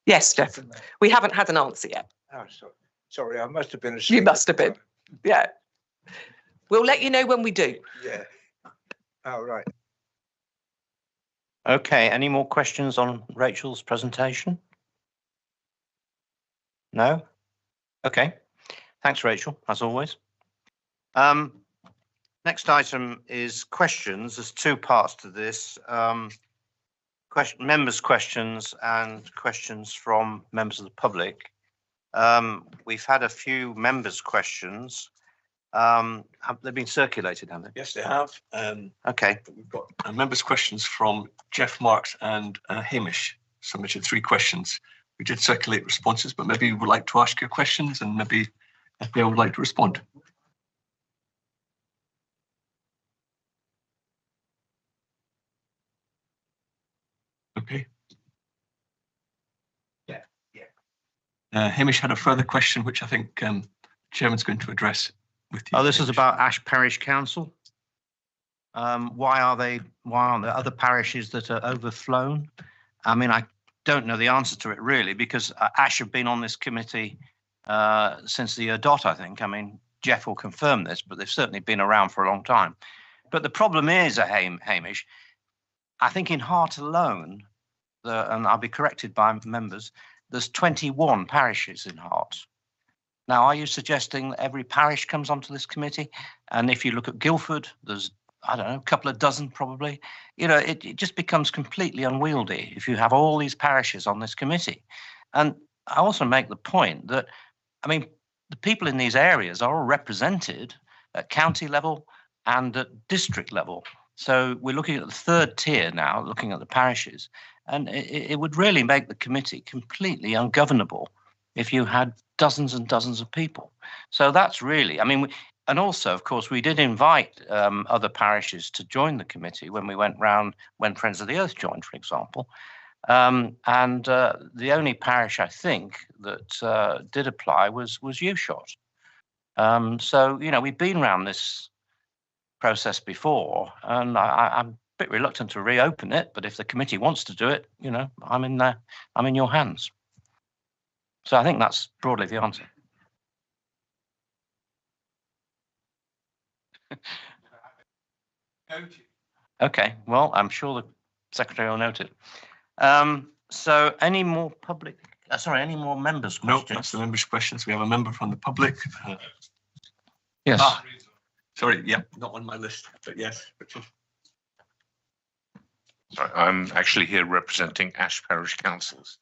Yes, Jeff. We haven't had an answer yet. Oh, sorry, I must have been asleep. You must have been. Yeah. We'll let you know when we do. Yeah. Oh, right. Okay, any more questions on Rachel's presentation? No? Okay. Thanks, Rachel, as always. Next item is questions. There's two parts to this. members' questions and questions from members of the public. We've had a few members' questions. Have they been circulated, have they? Yes, they have. Okay. We've got members' questions from Jeff Marks and Hamish submitted 3 questions. We did circulate responses, but maybe you would like to ask your questions and maybe FBL would like to respond. Okay. Hamish had a further question, which I think Chairman's going to address with you. Oh, this is about Ash Parish Council. Why aren't there other parishes that are overflown? I mean, I don't know the answer to it really, because Ash have been on this committee since the year dot, I think. I mean, Jeff will confirm this, but they've certainly been around for a long time. But the problem is, Hamish, I think in Hart alone, and I'll be corrected by members, there's 21 parishes in Hart. Now, are you suggesting that every parish comes onto this committee? And if you look at Guildford, there's, I don't know, a couple of dozen probably. You know, it just becomes completely unwieldy if you have all these parishes on this committee. And I also make the point that, I mean, the people in these areas are all represented at county level and at district level. So we're looking at the 3rd tier now, looking at the parishes. And it would really make the committee completely ungovernable if you had dozens and dozens of people. So that's really, I mean, and also, of course, we did invite other parishes to join the committee when we went round, when Friends of the Earth joined, for example. The only parish, I think, that did apply was Ushot. So, you know, we've been around this process before, and I'm a bit reluctant to reopen it, but if the committee wants to do it, you know, I'm in your hands. So I think that's broadly the answer. Okay, well, I'm sure the secretary will note it. So any more public, any more members' questions? No, that's the members' questions. We have a member from the public. Yes. Sorry, yeah, not on my list, but yes, Richard. Sorry, I'm actually here representing Ash Parish Councils.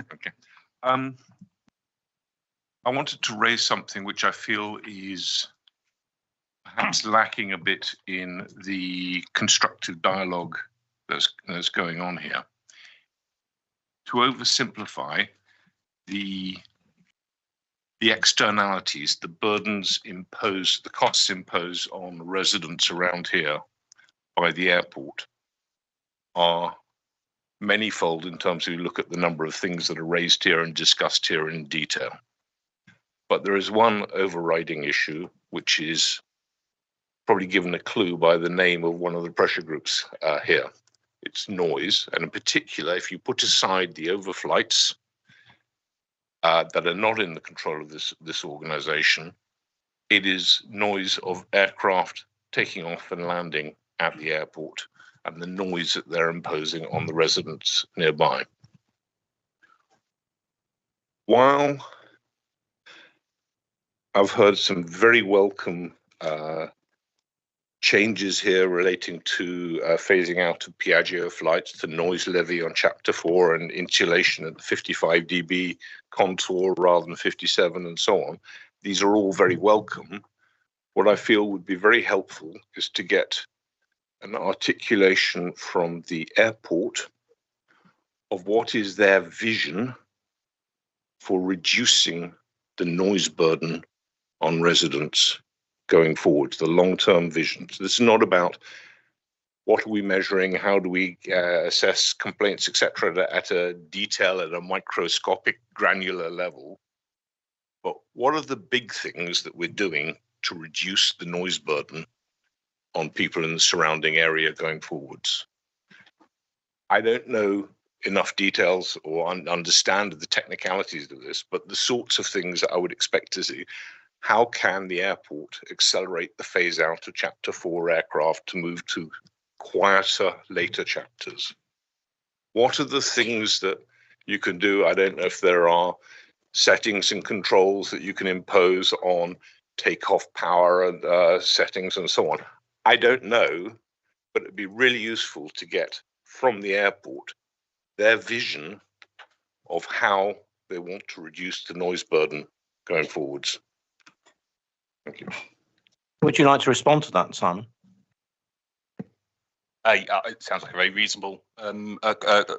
Okay. I wanted to raise something which I feel is perhaps lacking a bit in the constructive dialogue that's going on here. To oversimplify, the externalities, the burdens imposed, the costs imposed on residents around here by the airport are manyfold in terms of you look at the number of things that are raised here and discussed here in detail. But there is one overriding issue, which is probably given a clue by the name of one of the pressure groups here. It's noise, and in particular, if you put aside the overflights that are not in the control of this organization, it is noise of aircraft taking off and landing at the airport and the noise that they're imposing on the residents nearby. While I've heard some very welcome changes here relating to phasing out of Piaggio flights, to noise levy on Chapter 4 and insulation at the 55 dB contour rather than 57 and so on. These are all very welcome. What I feel would be very helpful is to get an articulation from the airport of what is their vision for reducing the noise burden on residents going forward, the long-term vision. So this is not about what are we measuring, how do we assess complaints, etc., at a detail, at a microscopic, granular level, but what are the big things that we're doing to reduce the noise burden on people in the surrounding area going forwards? I don't know enough details or understand the technicalities of this, but the sorts of things that I would expect to see. How can the airport accelerate the phase out of Chapter 4 aircraft to move to quieter later chapters? What are the things that you can do? I don't know if there are settings and controls that you can impose on takeoff power and settings and so on. I don't know, but it'd be really useful to get from the airport their vision of how they want to reduce the noise burden going forwards. Thank you. Would you like to respond to that, Simon? It sounds like a very reasonable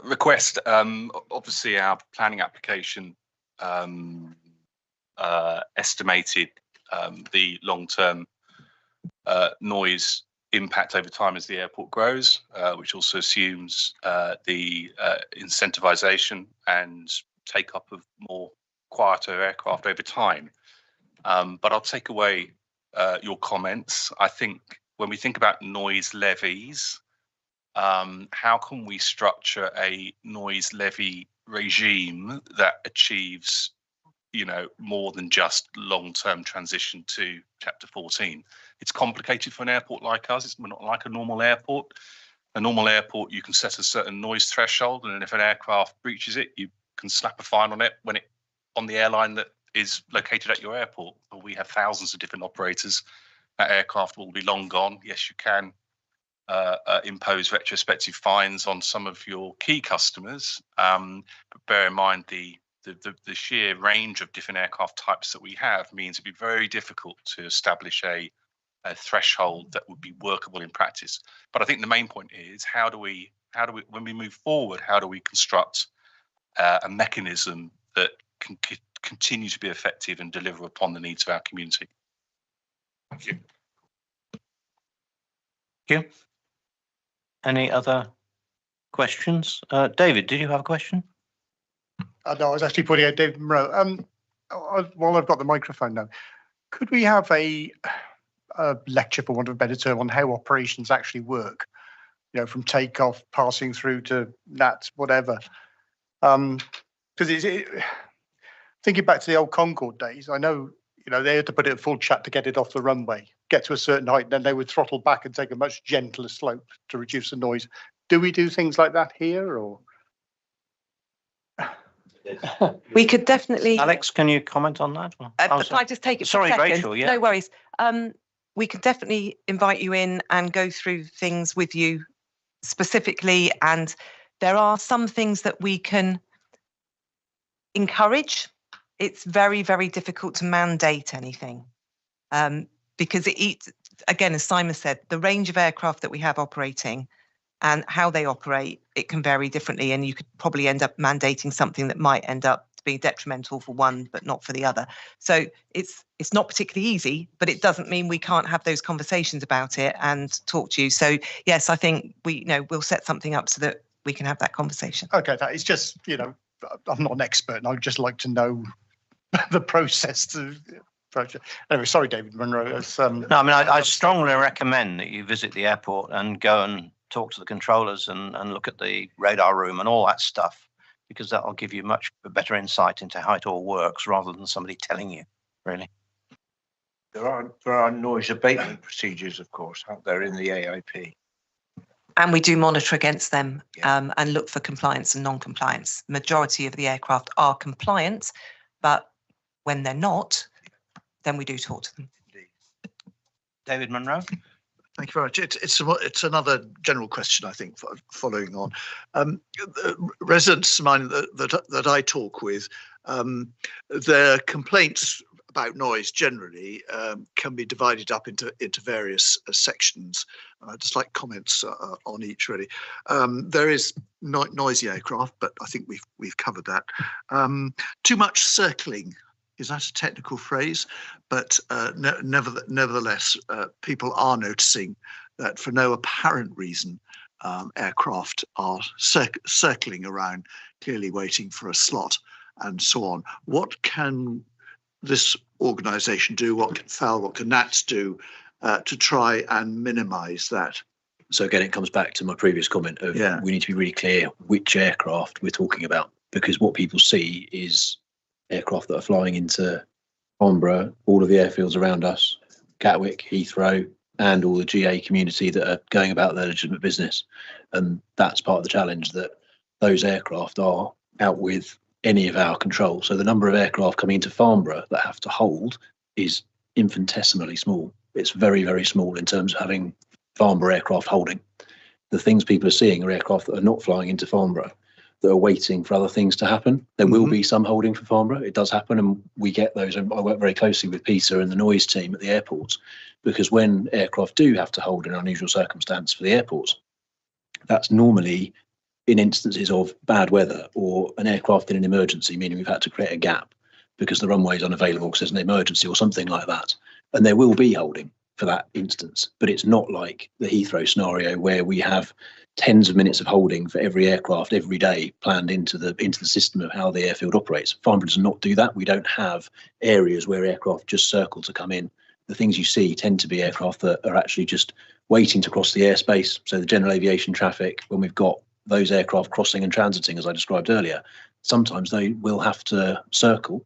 request. Obviously, our planning application estimated the long-term noise impact over time as the airport grows, which also assumes the incentivization and take-up of more quieter aircraft over time. But I'll take away your comments. I think when we think about noise levies, how can we structure a noise levy regime that achieves, more than just long-term transition to Chapter 14? It's complicated for an airport like us. It's not like a normal airport. A normal airport, you can set a certain noise threshold, and if an aircraft breaches it, you can slap a fine on it on the airline that is located at your airport. But we have thousands of different operators. That aircraft will be long gone. Yes, you can impose retrospective fines on some of your key customers, but bear in mind the sheer range of different aircraft types that we have means it'd be very difficult to establish a threshold that would be workable in practice. But I think the main point is how do we when we move forward, how do we construct a mechanism that can continue to be effective and deliver upon the needs of our community? Thank you. Thank you. Any other questions? David, did you have a question? No, I was actually putting out David Monroe. While I've got the microphone now, could we have a lecture, for want of a better term, on how operations actually work? From takeoff, passing through to NATS, whatever. Because thinking back to the old Concorde days, I know they had to put it at full chat to get it off the runway, get to a certain height, and then they would throttle back and take a much gentler slope to reduce the noise. Do we do things like that here, or? We could definitely. Alex, can you comment on that? Can I just take it? Sorry, for a second? Rachel. Yeah. No worries. We could definitely invite you in and go through things with you specifically, and there are some things that we can encourage. It's very, very difficult to mandate anything because again, as Simon said, the range of aircraft that we have operating and how they operate, it can vary differently, and you could probably end up mandating something that might end up being detrimental for one but not for the other. So it's not particularly easy, but it doesn't mean we can't have those conversations about it and talk to you. So yes, I think we'll set something up so that we can have that conversation. Okay, that is just I'm not an expert, and I'd just like to know the process to approach it. Anyway, sorry, David Monroe. No, I mean, I strongly recommend that you visit the airport and go and talk to the controllers and look at the radar room and all that stuff, because that'll give you much better insight into how it all works rather than somebody telling you, really. There are noise abatement procedures, of course, out there in the AIP. And we do monitor against them and look for compliance and non-compliance. Majority of the aircraft are compliant, but when they're not, then we do talk to them. David Monroe. Thank you very much. It's another general question, I think, following on. Residents of mine that I talk with, their complaints about noise generally can be divided up into various sections. I'd just like comments on each, really. There is noisy aircraft, but I think we've covered that. Too much circling. Is that a technical phrase? But nevertheless, people are noticing that for no apparent reason, aircraft are circling around, clearly waiting for a slot and so on. What can this organisation do? What can FAL, what can NATS do to try and minimise that? So again, it comes back to my previous comment of we need to be really clear which aircraft we're talking about, because what people see is aircraft that are flying into Farnborough, all of the airfields around us, Gatwick, Heathrow, and all the GA community that are going about their legitimate business. And that's part of the challenge, that those aircraft are out with any of our control. So the number of aircraft coming into Farnborough that have to hold is infinitesimally small. It's very, very small in terms of having Farnborough aircraft holding. The things people are seeing are aircraft that are not flying into Farnborough, that are waiting for other things to happen. There will be some holding for Farnborough. It does happen, and we get those. And I work very closely with Peter and the noise team at the airports, because when aircraft do have to hold in unusual circumstance for the airports, that's normally in instances of bad weather or an aircraft in an emergency, meaning we've had to create a gap because the runway is unavailable because there's an emergency or something like that. And there will be holding for that instance, but it's not like the Heathrow scenario where we have tens of minutes of holding for every aircraft every day planned into the system of how the airfield operates. Farnborough does not do that. We don't have areas where aircraft just circle to come in. The things you see tend to be aircraft that are actually just waiting to cross the airspace. So the general aviation traffic, when we've got those aircraft crossing and transiting, as I described earlier, sometimes they will have to circle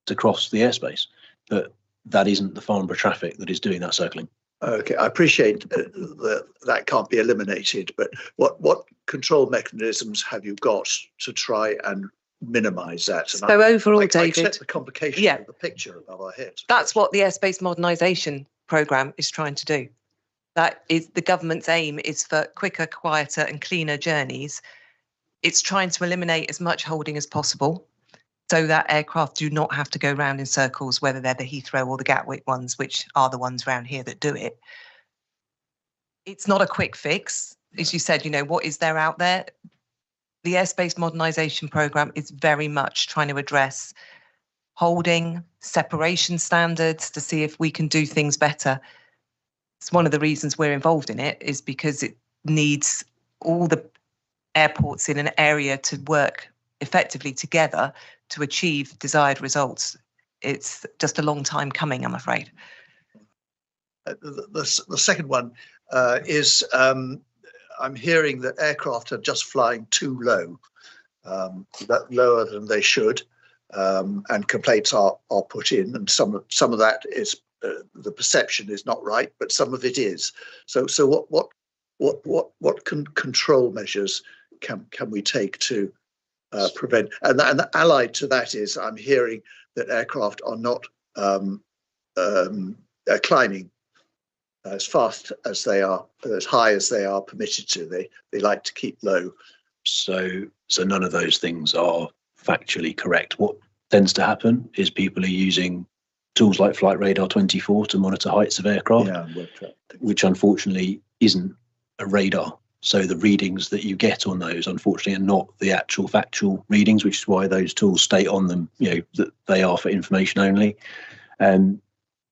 to cross the airspace, but that isn't the Farnborough traffic that is doing that circling. Okay, I appreciate that can't be eliminated, but what control mechanisms have you got to try and minimise that? And so overall, I David, accept the complication of the picture above our heads. That's what the airspace modernisation programme is trying to do. That is the government's aim, is for quicker, quieter and cleaner journeys. It's trying to eliminate as much holding as possible so that aircraft do not have to go round in circles, whether they're the Heathrow or the Gatwick ones, which are the ones around here that do it. It's not a quick fix. As you said, what is there out there? The airspace modernisation programme is very much trying to address holding, separation standards to see if we can do things better. It's one of the reasons we're involved in it, is because it needs all the airports in an area to work effectively together to achieve desired results. It's just a long time coming, I'm afraid. The second one is I'm hearing that aircraft are just flying too low, lower than they should, and complaints are put in, and some of that is the perception is not right, but some of it is. So what control measures can we take to prevent? And allied to that is I'm hearing that aircraft are not climbing as fast as they are, as high as they are permitted to. They like to keep low. So none of those things are factually correct. What tends to happen is people are using tools like Flight Radar 24 to monitor heights of aircraft, which unfortunately isn't a radar. So the readings that you get on those, unfortunately, are not the actual factual readings, which is why those tools state on them, that they are for information only. And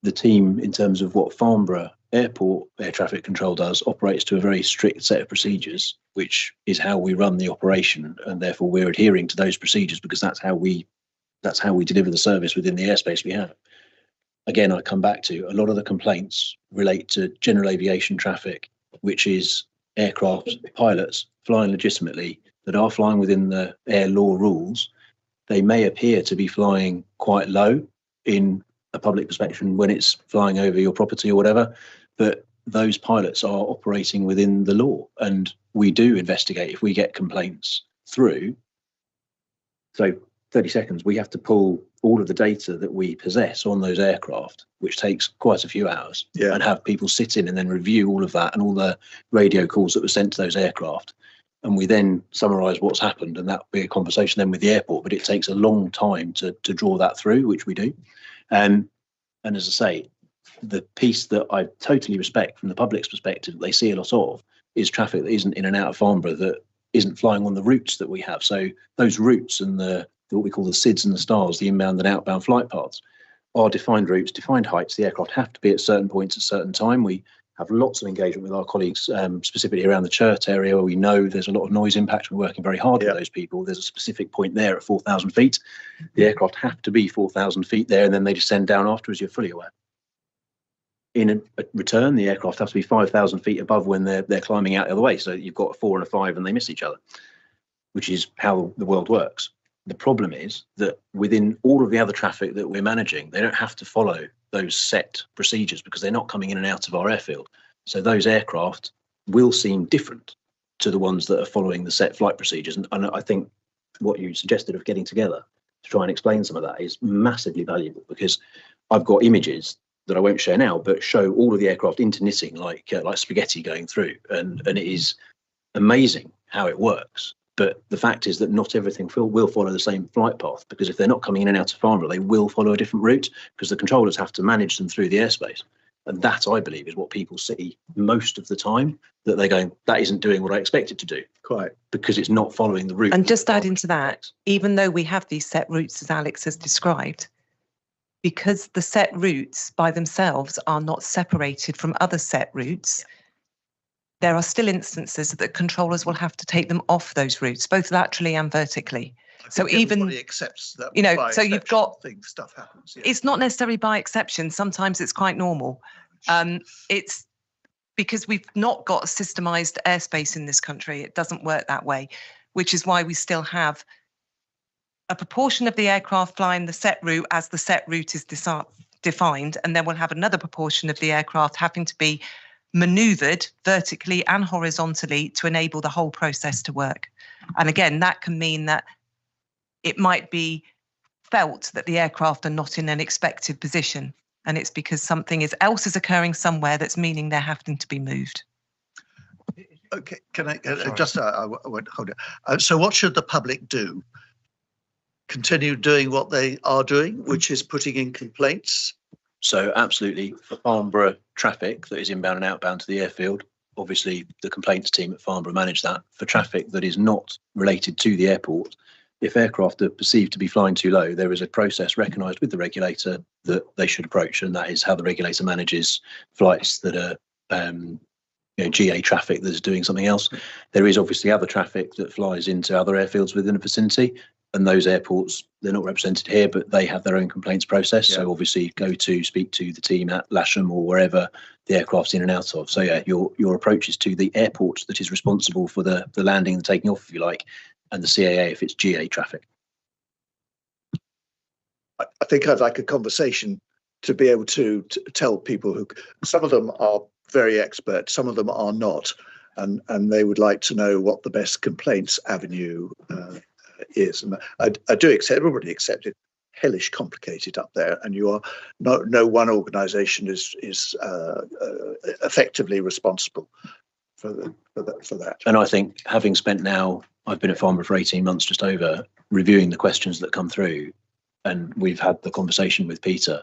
the team, in terms of what Farnborough Airport Air Traffic Control does, operates to a very strict set of procedures, which is how we run the operation, and therefore we're adhering to those procedures because that's how we deliver the service within the airspace we have. Again, I come back to a lot of the complaints relate to general aviation traffic, which is aircraft pilots flying legitimately that are flying within the air law rules. They may appear to be flying quite low in a public perspective when it's flying over your property or whatever, but those pilots are operating within the law, and we do investigate if we get complaints through. So 30 seconds, we have to pull all of the data that we possess on those aircraft, which takes quite a few hours, and have people sit in and then review all of that and all the radio calls that were sent to those aircraft. And we then summarise what's happened, and that will be a conversation then with the airport, but it takes a long time to draw that through, which we do. And as I say, the piece that I totally respect from the public's perspective that they see a lot of is traffic that isn't in and out of Farnborough, that isn't flying on the routes that we have. So those routes and what we call the SIDs and the STARs, the inbound and outbound flight paths, are defined routes, defined heights. The aircraft have to be at certain points at certain time. We have lots of engagement with our colleagues, specifically around the Churt area, where we know there's a lot of noise impact. We're working very hard with those people. There's a specific point there at 4,000 feet. The aircraft have to be 4,000 feet there, and then they descend down after, as you're fully aware. In a return, the aircraft have to be 5,000 feet above when they're climbing out the other way. So you've got a 4 and a 5 and they miss each other, which is how the world works. The problem is that within all of the other traffic that we're managing, they don't have to follow those set procedures because they're not coming in and out of our airfield. So those aircraft will seem different to the ones that are following the set flight procedures. And I think what you suggested of getting together to try and explain some of that is massively valuable, because I've got images that I won't share now, but show all of the aircraft interknitting like spaghetti going through. And it is amazing how it works. But the fact is that not everything will follow the same flight path, because if they're not coming in and out of Farnborough, they will follow a different route, because the controllers have to manage them through the airspace. And that, I believe, is what people see most of the time, that they're going, that isn't doing what I expect it to do. Quite. Because it's not following the route. And just adding to that, even though we have these set routes, as Alex has described, because the set routes by themselves are not separated from other set routes, there are still instances that controllers will have to take them off those routes, both laterally and vertically. So even accepts that, you know, so you've got stuff happens. Yeah. It's not necessarily by exception. Sometimes it's quite normal. It's because we've not got a systemized airspace in this country. It doesn't work that way, which is why we still have a proportion of the aircraft flying the set route as the set route is defined, and then we'll have another proportion of the aircraft having to be manoeuvred vertically and horizontally to enable the whole process to work. And again, that can mean that it might be felt that the aircraft are not in an expected position, and it's because something else is occurring somewhere that's meaning they're having to be moved. Okay, can I I won't hold it. So what should the public do? Continue doing what they are doing, which is putting in complaints? So absolutely, for Farnborough traffic that is inbound and outbound to the airfield, obviously the complaints team at Farnborough manage that. For traffic that is not related to the airport, if aircraft are perceived to be flying too low, there is a process recognised with the regulator that they should approach, and that is how the regulator manages flights that are GA traffic that is doing something else. There is obviously other traffic that flies into other airfields within a vicinity, and those airports, they're not represented here, but they have their own complaints process. Yeah. So obviously speak to the team at Lasham or wherever the aircraft's in and out of. So yeah, your approach is to the airport that is responsible for the landing and taking off, if you like, and the CAA if it's GA traffic. I think I'd like a conversation to be able to tell people who, some of them are very expert, some of them are not, and they would like to know what the best complaints avenue is. And I do accept, everybody accepts it, hellish complicated up there, and you are no one organisation is effectively responsible for that. And I think, having spent now, I've been at Farnborough for 18 months, just over, reviewing the questions that come through, and we've had the conversation with Peter.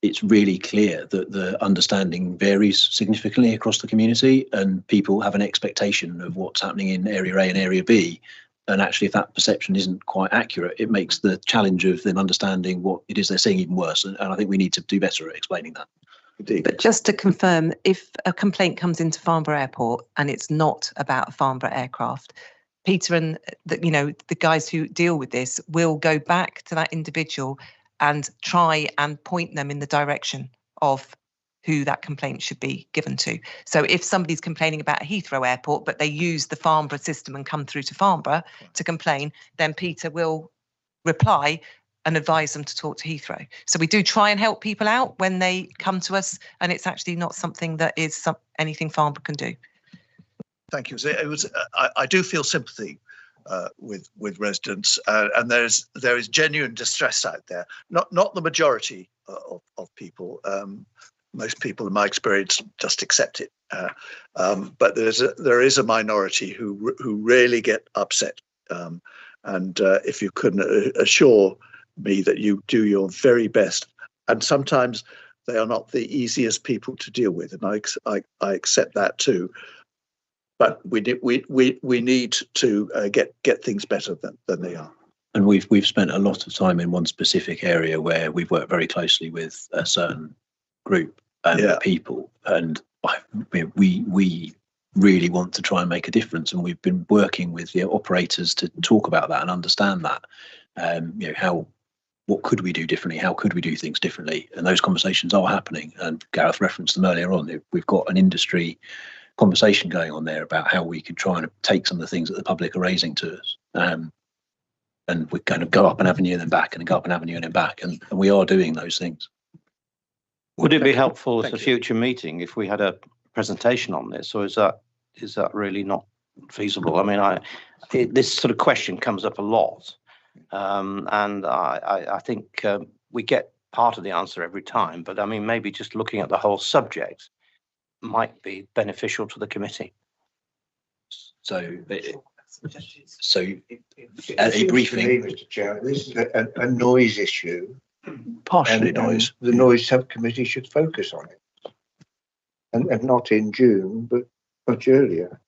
It's really clear that the understanding varies significantly across the community, and people have an expectation of what's happening in Area A and Area B. And actually, if that perception isn't quite accurate, it makes the challenge of them understanding what it is they're seeing even worse. And I think we need to do better at explaining that. Indeed. But just to confirm, if a complaint comes into Farnborough Airport and it's not about a Farnborough aircraft, Peter and the guys who deal with this will go back to that individual and try and point them in the direction of who that complaint should be given to. So if somebody's complaining about Heathrow Airport, but they use the Farnborough system and come through to Farnborough to complain, then Peter will reply and advise them to talk to Heathrow. So we do try and help people out when they come to us, and it's actually not something that is anything Farnborough can do. Thank you. I do feel sympathy with residents, and there is genuine distress out there. Not the majority of people. Most people, in my experience, just accept it. But there is a minority who really get upset. And if you can assure me that you do your very best, and sometimes they are not the easiest people to deal with, and I accept that too. But we need to get things better than they are. And we've spent a lot of time in one specific area where we've worked very closely with a certain group and people, and we really want to try and make a difference, and we've been working with the operators to talk about that and understand that. What could we do differently? How could we do things differently? And those conversations are happening, and Gareth referenced them earlier on. We've got an industry conversation going on there about how we could try and take some of the things that the public are raising to us, and we kind of go up an avenue and then back, and go up an avenue and then back, and we are doing those things. Would it be helpful at a future meeting if we had a presentation on this, or is that really not feasible? I mean, this sort of question comes up a lot, and I think we get part of the answer every time. But I mean, maybe just looking at the whole subject might be beneficial to the committee. So, At a briefing. Mr. Chair, this is a noise issue. Partially and noise. The noise subcommittee should focus on it. And not in June, but much earlier.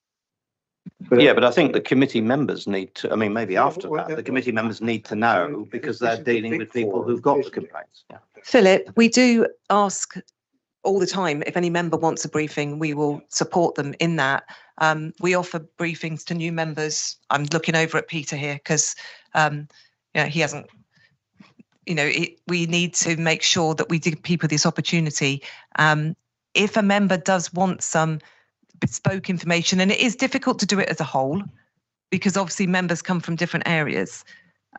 But I think the committee members need to, I mean, maybe after that, the committee members need to know because they're dealing with people who've got the complaints. Yeah. Philip, we do ask all the time if any member wants a briefing, we will support them in that. We offer briefings to new members. I'm looking over at Peter here because he hasn't. We need to make sure that we give people this opportunity. If a member does want some bespoke information, and it is difficult to do it as a whole because obviously members come from different areas,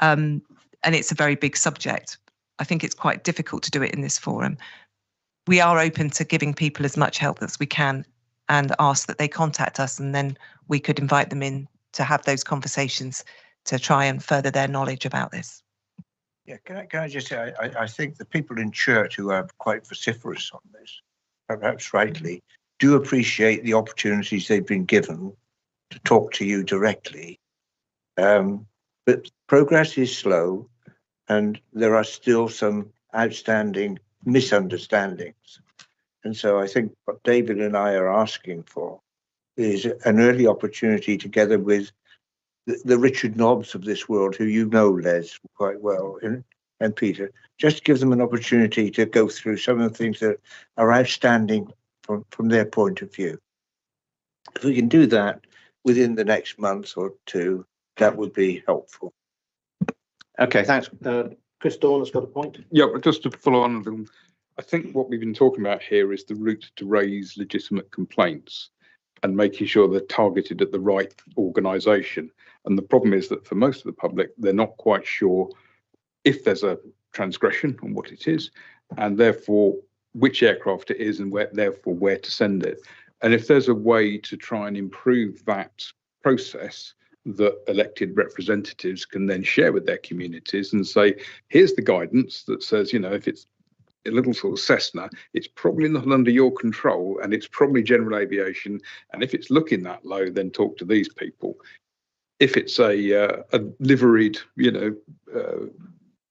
and it's a very big subject. I think it's quite difficult to do it in this forum. We are open to giving people as much help as we can and ask that they contact us, and then we could invite them in to have those conversations to try and further their knowledge about this. Yeah, can I just say, I think the people in church who are quite vociferous on this, perhaps rightly, do appreciate the opportunities they've been given to talk to you directly. But progress is slow and there are still some outstanding misunderstandings. And so I think what David and I are asking for is an early opportunity together with the Richard Nobbs of this world, who you know, Les, quite well, and Peter, just to give them an opportunity to go through some of the things that are outstanding from their point of view. If we can do that within the next month or two, that would be helpful. Okay, thanks. Chris Dorner's got a point. Yeah, but just to follow on with them, I think what we've been talking about here is the route to raise legitimate complaints and making sure they're targeted at the right organisation. And the problem is that for most of the public, they're not quite sure if there's a transgression and what it is, and therefore which aircraft it is and therefore where to send it. And if there's a way to try and improve that process that elected representatives can then share with their communities and say, here's the guidance that says, if it's a little sort of Cessna, it's probably not under your control and it's probably general aviation. And if it's looking that low, then talk to these people. If it's a liveried,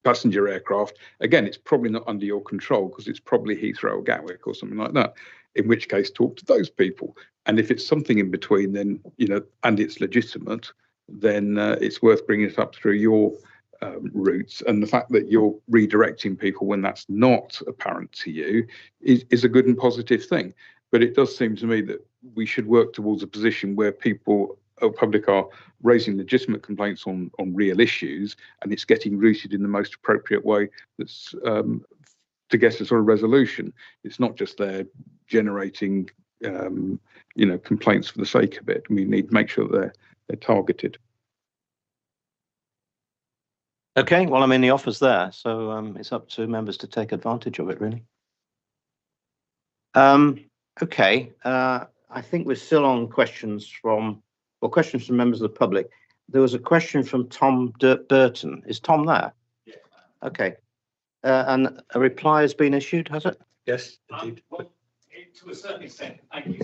passenger aircraft, again, it's probably not under your control because it's probably Heathrow or Gatwick or something like that, in which case talk to those people. And if it's something in between, then, and it's legitimate, then it's worth bringing it up through your routes. And the fact that you're redirecting people when that's not apparent to you is a good and positive thing. But it does seem to me that we should work towards a position where public are raising legitimate complaints on real issues, and it's getting rooted in the most appropriate way that's to get a sort of resolution. It's not just there generating complaints for the sake of it. We need to make sure they're targeted. Okay, well, I'm in the office there, so it's up to members to take advantage of it, really. Okay, I think we're still on questions from members of the public. There was a question from Tom Burton. Is Tom there? Yeah. Okay. And a reply has been issued, has it? Yes, indeed. Well, to a certain extent, thank you.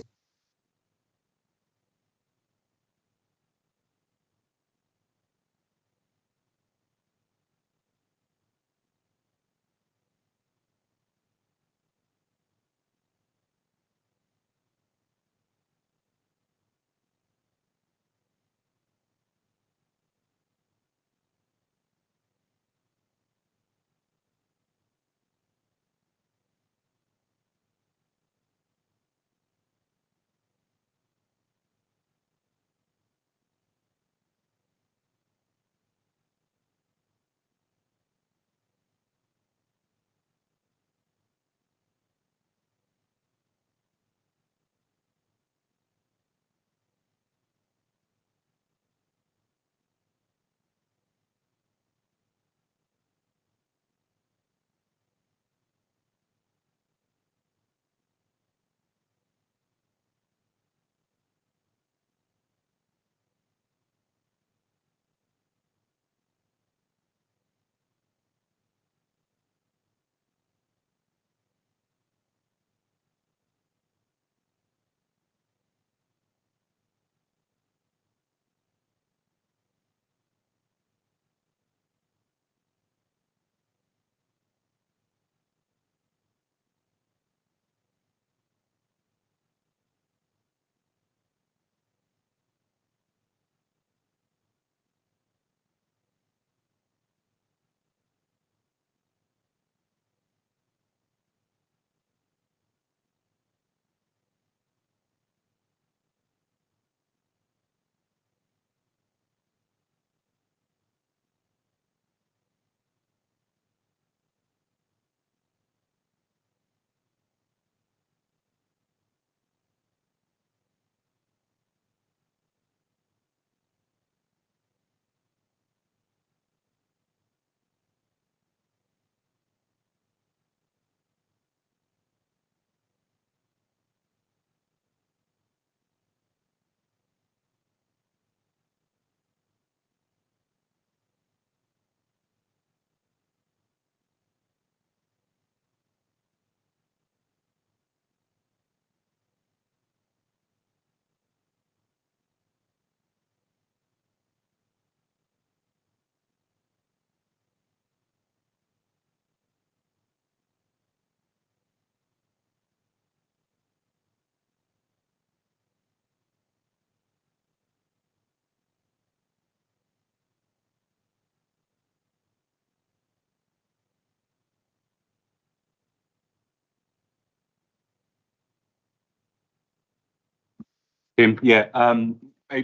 Tim, yeah,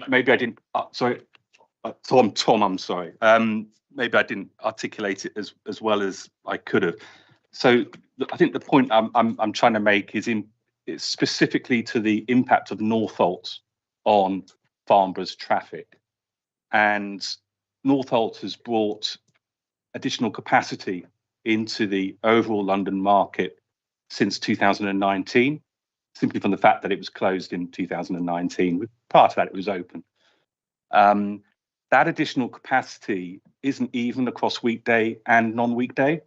maybe I didn't. Sorry, Tom. I'm sorry. Maybe I didn't articulate it as well as I could have. So I think the point I'm trying to make is it's specifically to the impact of Northolt on Farnborough's traffic, and Northolt has brought additional capacity into the overall London market since 2019, simply from the fact that it was closed in 2019. Prior to that, it was open. That additional capacity isn't even across weekday and non-weekday,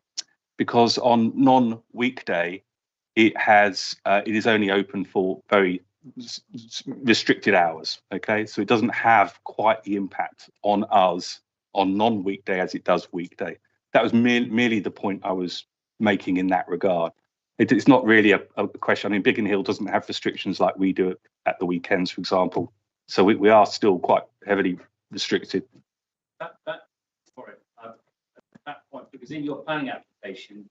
because on non-weekday, it is only open for very restricted hours. Okay, so it doesn't have quite the impact on us on non-weekday as it does weekday. That was merely the point I was making in that regard. It's not really a question. I mean, Biggin Hill doesn't have restrictions like we do at the weekends, for example. So we are still quite heavily restricted. That point, because in your planning application,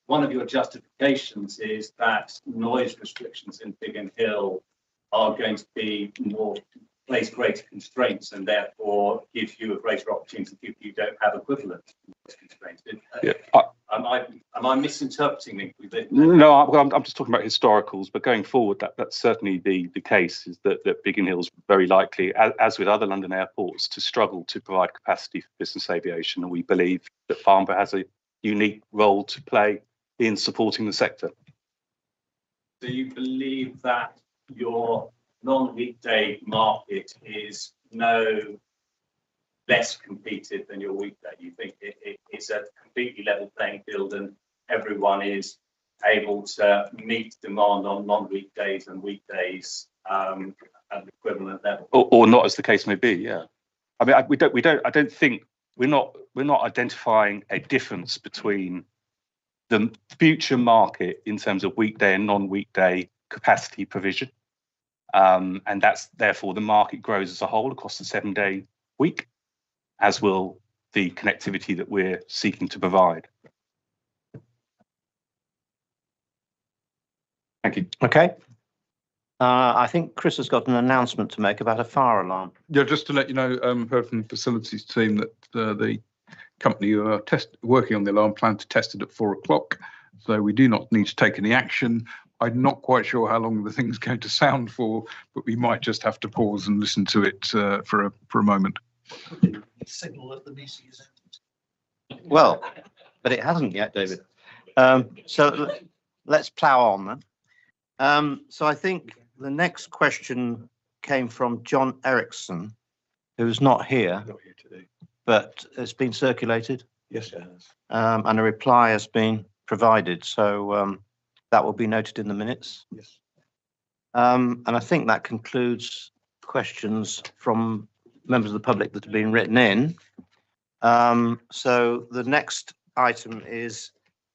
one of your justifications is that noise restrictions in Biggin Hill are going to be place greater constraints, and therefore give you a greater opportunity if you don't have equivalent noise constraints. Yeah. Am I misinterpreting it? No, I'm just talking about historicals, but going forward, that's certainly the case, is that Biggin Hill's very likely, as with other London airports, to struggle to provide capacity for business aviation, and we believe that Farnborough has a unique role to play in supporting the sector. Do you believe that your non-weekday market is no less competed than your weekday? You think it's a completely level playing field and everyone is able to meet demand on non-weekdays and weekdays at an equivalent level? Or not, as the case may be, yeah. I mean, I don't think we're not identifying a difference between the future market in terms of weekday and non-weekday capacity provision. And that's therefore the market grows as a whole across the 7-day week, as will the connectivity that we're seeking to provide. Thank you. Okay. I think Chris has got an announcement to make about a fire alarm. Yeah, just to let you know, heard from the facilities team that the company who are working on the alarm plan to test it at 4 o'clock. So we do not need to take any action. I'm not quite sure how long the thing's going to sound for, but we might just have to pause and listen to it for a moment. Signal that the meeting is ended. Well, but it hasn't yet, David. So let's plough on then. So I think the next question came from John Erickson, who's not here today, but it's been circulated. Yes, it has. And a reply has been provided. So that will be noted in the minutes. Yes. And I think that concludes questions from members of the public that have been written in. So the next item is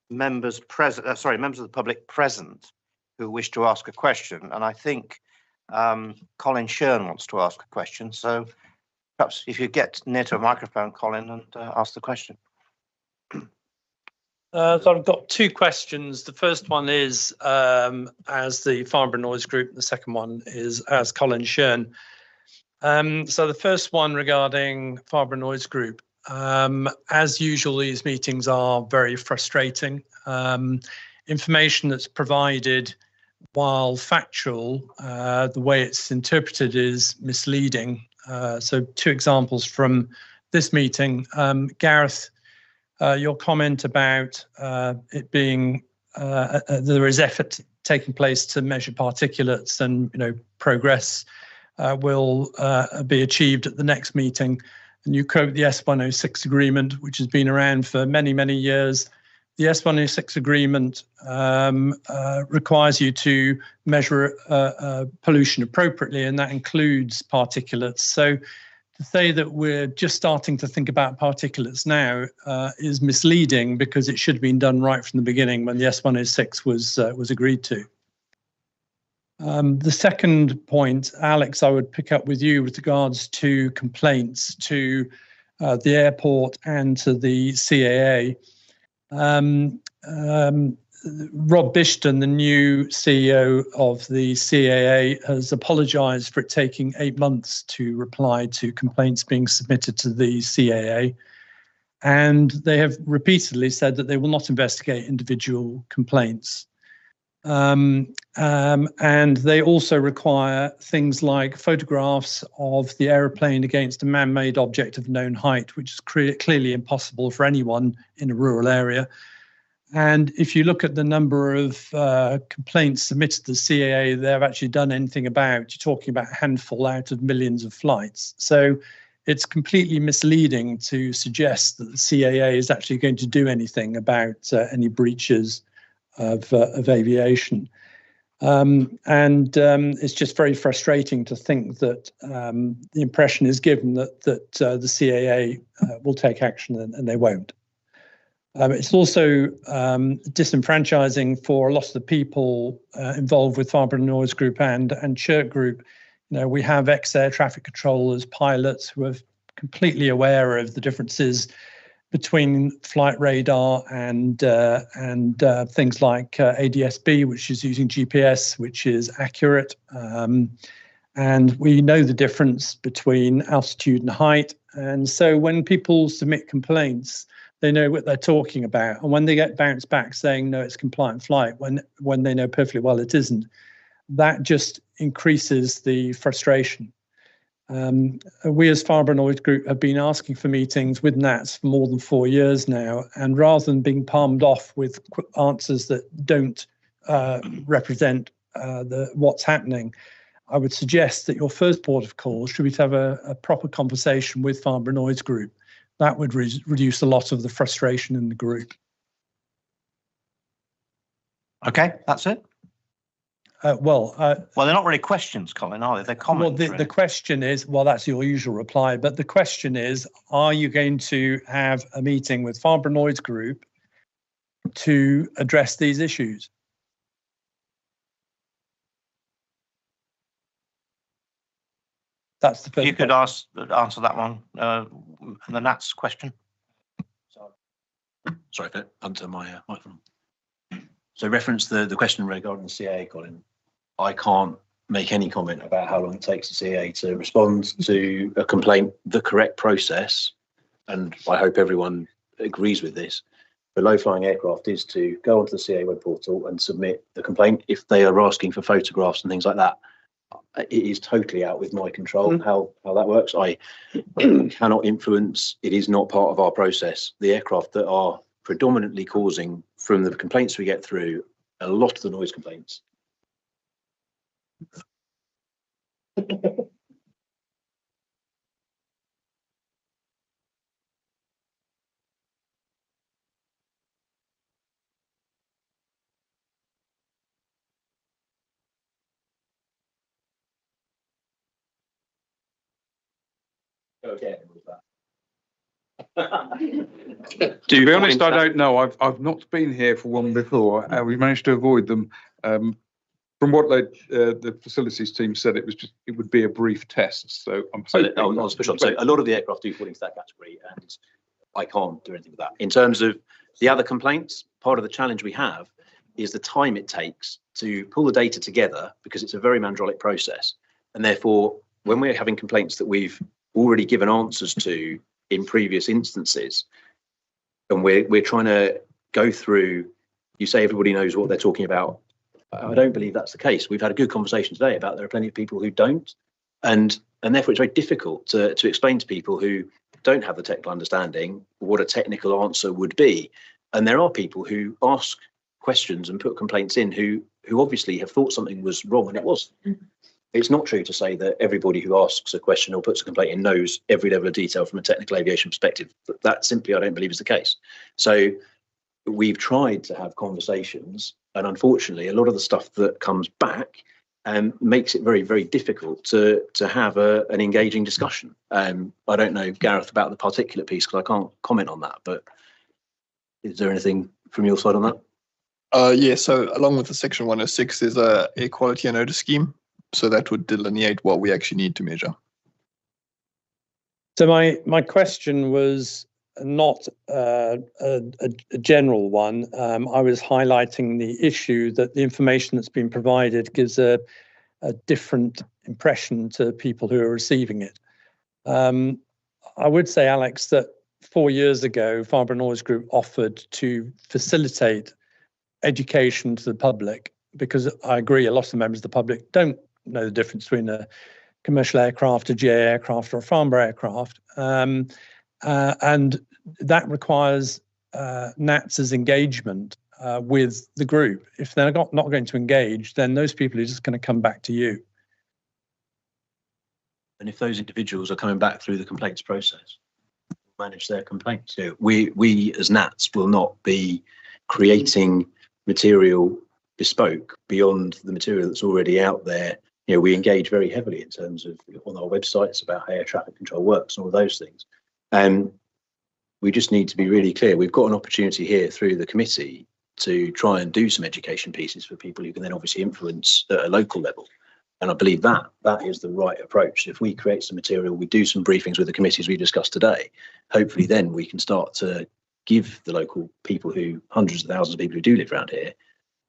members of the public present who wish to ask a question. And I think Colin Shearn wants to ask a question. So perhaps if you get near to a microphone, Colin, and ask the question. So I've got two questions. The first one is as the Farnborough Noise Group. The second one is as Colin Shearn. So the first one regarding Farnborough Noise Group. As usual, these meetings are very frustrating. Information that's provided, while factual, the way it's interpreted is misleading. So two examples from this meeting. Gareth, your comment about it being there is effort taking place to measure particulates, and progress will be achieved at the next meeting. And you quote the S106 agreement, which has been around for many, many years. The S106 agreement requires you to measure pollution appropriately, and that includes particulates. So to say that we're just starting to think about particulates now is misleading, because it should have been done right from the beginning when the S106 was agreed to. The second point, Alex, I would pick up with you with regards to complaints to the airport and to the CAA. Rob Bishton, the new CEO of the CAA, has apologised for it taking 8 months to reply to complaints being submitted to the CAA. And they have repeatedly said that they will not investigate individual complaints. And they also require things like photographs of the aeroplane against a man-made object of known height, which is clearly impossible for anyone in a rural area. And if you look at the number of complaints submitted to the CAA they've actually done anything about, you're talking about a handful out of millions of flights. So it's completely misleading to suggest that the CAA is actually going to do anything about any breaches of aviation. It's just very frustrating to think that the impression is given that the CAA will take action, and they won't. It's also disenfranchising for a lot of the people involved with Farnborough Noise Group and Chirk Group. You know, we have ex-air traffic controllers, pilots who are completely aware of the differences between flight radar and things like ADS-B, which is using GPS, which is accurate. And we know the difference between altitude and height. And so when people submit complaints, they know what they're talking about. And when they get bounced back saying, no, it's compliant flight, when they know perfectly well it isn't, that just increases the frustration. We as Farnborough Noise Group have been asking for meetings with NATS for more than 4 years now, and rather than being palmed off with answers that don't represent what's happening, I would suggest that your first port of call should be to have a proper conversation with Farnborough Noise Group. That would reduce a lot of the frustration in the group. Okay, that's it. Well, they're not really questions, Colin, are they? They're comments. Well, the question is, well, that's your usual reply, but the question is, are you going to have a meeting with Farnborough Noise Group to address these issues? That's the first. You could answer that one, the NATS question. Sorry, under my microphone. So reference the question regarding the CAA, Colin. I can't make any comment about how long it takes the CAA to respond to a complaint. The correct process, and I hope everyone agrees with this, for low-flying aircraft is to go onto the CAA web portal and submit the complaint. If they are asking for photographs and things like that, it is totally out with my control how that works. I cannot influence. It is not part of our process. The aircraft that are predominantly causing, from the complaints we get through, a lot of the noise complaints. Okay. To be honest, I don't know. I've not been here for one before. We managed to avoid them. From what the facilities team said, it would be a brief test. So I'm hoping. So a lot of the aircraft do fall into that category, and I can't do anything with that. In terms of the other complaints, part of the challenge we have is the time it takes to pull the data together, because it's a very mandrolic process, and therefore when we're having complaints that we've already given answers to in previous instances, and we're trying to go through, you say everybody knows what they're talking about. I don't believe that's the case. We've had a good conversation today about there are plenty of people who don't, and therefore it's very difficult to explain to people who don't have the technical understanding what a technical answer would be. And there are people who ask questions and put complaints in who obviously have thought something was wrong and it wasn't. It's not true to say that everybody who asks a question or puts a complaint in knows every level of detail from a technical aviation perspective. That simply, I don't believe, is the case. So we've tried to have conversations, and unfortunately, a lot of the stuff that comes back makes it very, very difficult to have an engaging discussion. I don't know, Gareth, about the particular piece, because I can't comment on that, but is there anything from your side on that? Yeah, so along with the Section 106, there's a air quality and odor scheme. So that would delineate what we actually need to measure. So my question was, not a general one. I was highlighting the issue that the information that's been provided gives a different impression to people who are receiving it. I would say, Alex, that 4 years ago, Farnborough Noise Group offered to facilitate education to the public, because I agree a lot of the members of the public don't know the difference between a commercial aircraft, a GA aircraft or a Farnborough aircraft. And that requires NATS's engagement with the group. If they're not going to engage, then those people are just going to come back to you. And if those individuals are coming back through the complaints process, manage their complaints. So we as NATS will not be creating material bespoke beyond the material that's already out there. You know, we engage very heavily in terms of on our websites about how air traffic control works and all those things. And we just need to be really clear. We've got an opportunity here through the committee to try and do some education pieces for people who can then obviously influence at a local level. And I believe that is the right approach. If we create some material, we do some briefings with the committees we discussed today, hopefully then we can start to give the local people who, hundreds of thousands of people who do live around here,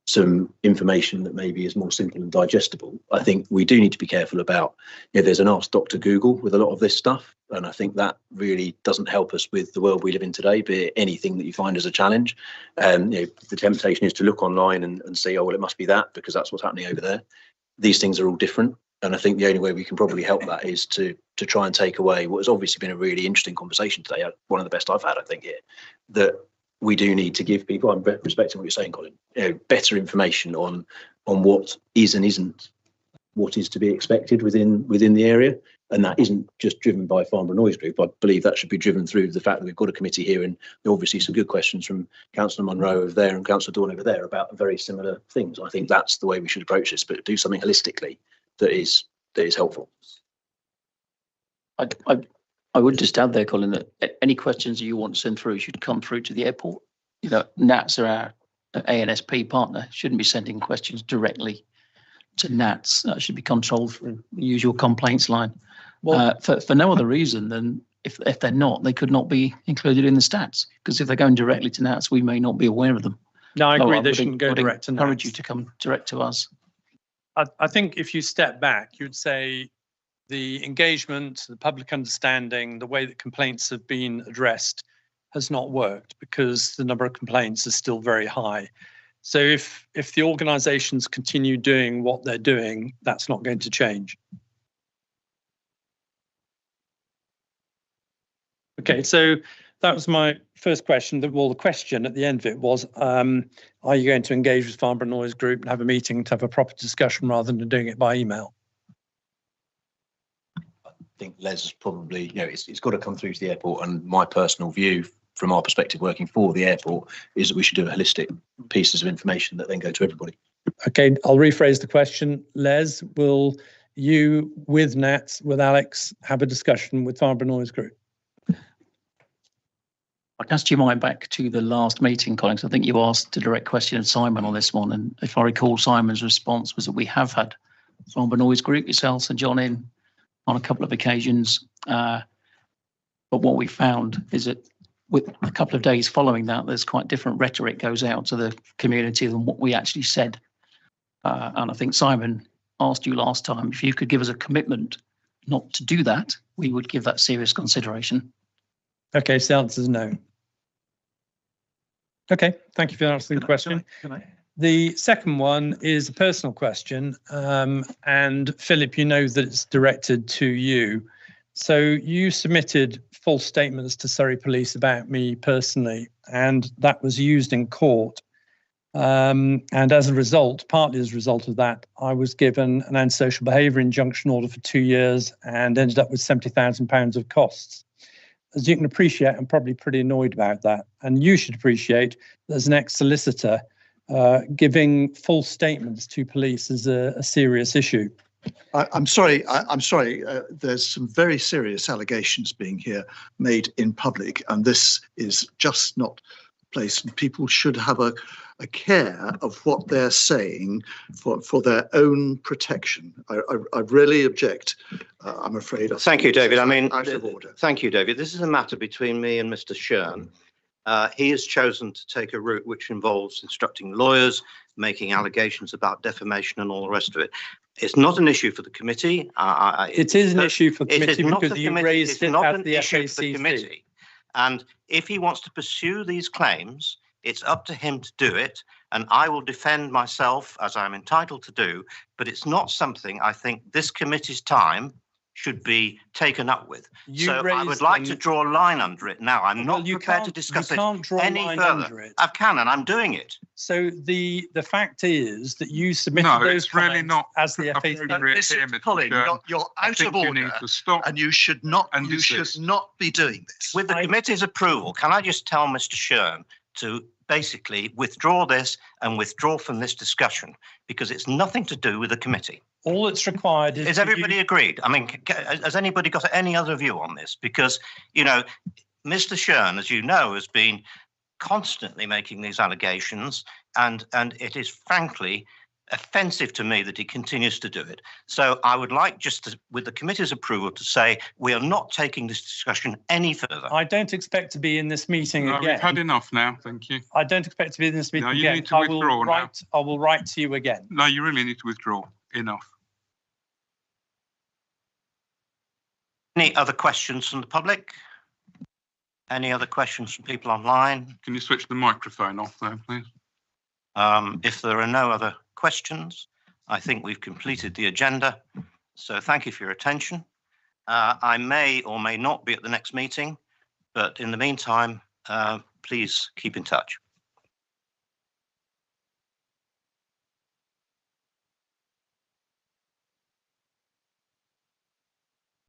some information that maybe is more simple and digestible. I think we do need to be careful about, there's an Ask Dr. Google with a lot of this stuff. And I think that really doesn't help us with the world we live in today, be it anything that you find as a challenge. The temptation is to look online and say, oh, well, it must be that because that's what's happening over there. These things are all different. And I think the only way we can probably help that is to try and take away what has obviously been a really interesting conversation today, one of the best I've had, I think, here, that we do need to give people, I'm respecting what you're saying, Colin, better information on what is and isn't what is to be expected within the area. And that isn't just driven by Farnborough Noise Group. I believe that should be driven through the fact that we've got a committee here, and obviously some good questions from Councillor Munro over there and Councillor Dawn over there about very similar things. I think that's the way we should approach this, but do something holistically that is helpful. I would just add there, Colin, that any questions you want to send through should come through to the airport. NATS are our ANSP partner, shouldn't be sending questions directly to NATS. That should be controlled through the usual complaints line. Well, for no other reason than if they're not, they could not be included in the stats, because if they're going directly to NATS, we may not be aware of them. No, I agree. They shouldn't go direct to NATS. Encourage you to come direct to us. I think if you step back, you'd say the engagement, the public understanding, the way that complaints have been addressed has not worked because the number of complaints is still very high. So if the organisations continue doing what they're doing, that's not going to change. Okay, so that was my first question. Well, the question at the end of it was, are you going to engage with Farnborough Noise Group and have a meeting to have a proper discussion rather than doing it by email? I think Les has probably, it's got to come through to the airport, and my personal view from our perspective working for the airport is that we should do holistic pieces of information that then go to everybody. Okay, I'll rephrase the question. Les, will you, with NATS, with Alex, have a discussion with Farnborough Noise Group? I cast your mind back to the last meeting, Colin, because I think you asked a direct question of Simon on this one. And if I recall, Simon's response was that we have had Farnborough Noise Group, yourselves and John in on a couple of occasions. But what we found is that with a couple of days following that, there's quite different rhetoric goes out to the community than what we actually said. And I think Simon asked you last time, if you could give us a commitment not to do that, we would give that serious consideration. Okay, so the answer is no. Okay, thank you for answering the question. The second one is a personal question. And Philip, you know that it's directed to you. So you submitted false statements to Surrey Police about me personally, and that was used in court. And as a result, partly as a result of that, I was given an antisocial behaviour injunction order for 2 years and ended up with £70,000 of costs. As you can appreciate, I'm probably pretty annoyed about that. And you should appreciate that as an ex-solicitor, giving false statements to police is a serious issue. I'm sorry. There's some very serious allegations being made in public, and this is just not the place. And people should have a care of what they're saying for their own protection. I really object I'm afraid. Thank you, David. I mean, out of order. thank you, David. This is a matter between me and Mr. Shern. He has chosen to take a route which involves instructing lawyers, making allegations about defamation and all the rest of it. It's not an issue for the committee. It is an issue for the committee because you raised it at the FACC. And if he wants to pursue these claims, it's up to him to do it. And I will defend myself as I'm entitled to do. But it's not something I think this committee's time should be taken up with. So I would like to draw a line under it now. I'm not prepared to discuss it any further. I can, and I'm doing it. So the fact is that you submitted those really not as the FACC. Colin, you're out of order, and you should not be doing this. With the committee's approval, can I just tell Mr. Shern to basically withdraw this and withdraw from this discussion, because it's nothing to do with the committee. All that's required is... Is everybody agreed? I mean, has anybody got any other view on this? Because, you know, Mr. Shern, as you know, has been constantly making these allegations, and it is frankly offensive to me that he continues to do it. So I would like just to, with the committee's approval, to say we are not taking this discussion any further. I don't expect to be in this meeting again. We've had enough now, thank you. I don't expect to be in this meeting again. No, you need to withdraw now. I will write to you again. No, you really need to withdraw. Enough. Any other questions from the public? Any other questions from people online? Can you switch the microphone off there, please? If there are no other questions, I think we've completed the agenda. So thank you for your attention. I may or may not be at the next meeting, but in the meantime, please keep in touch.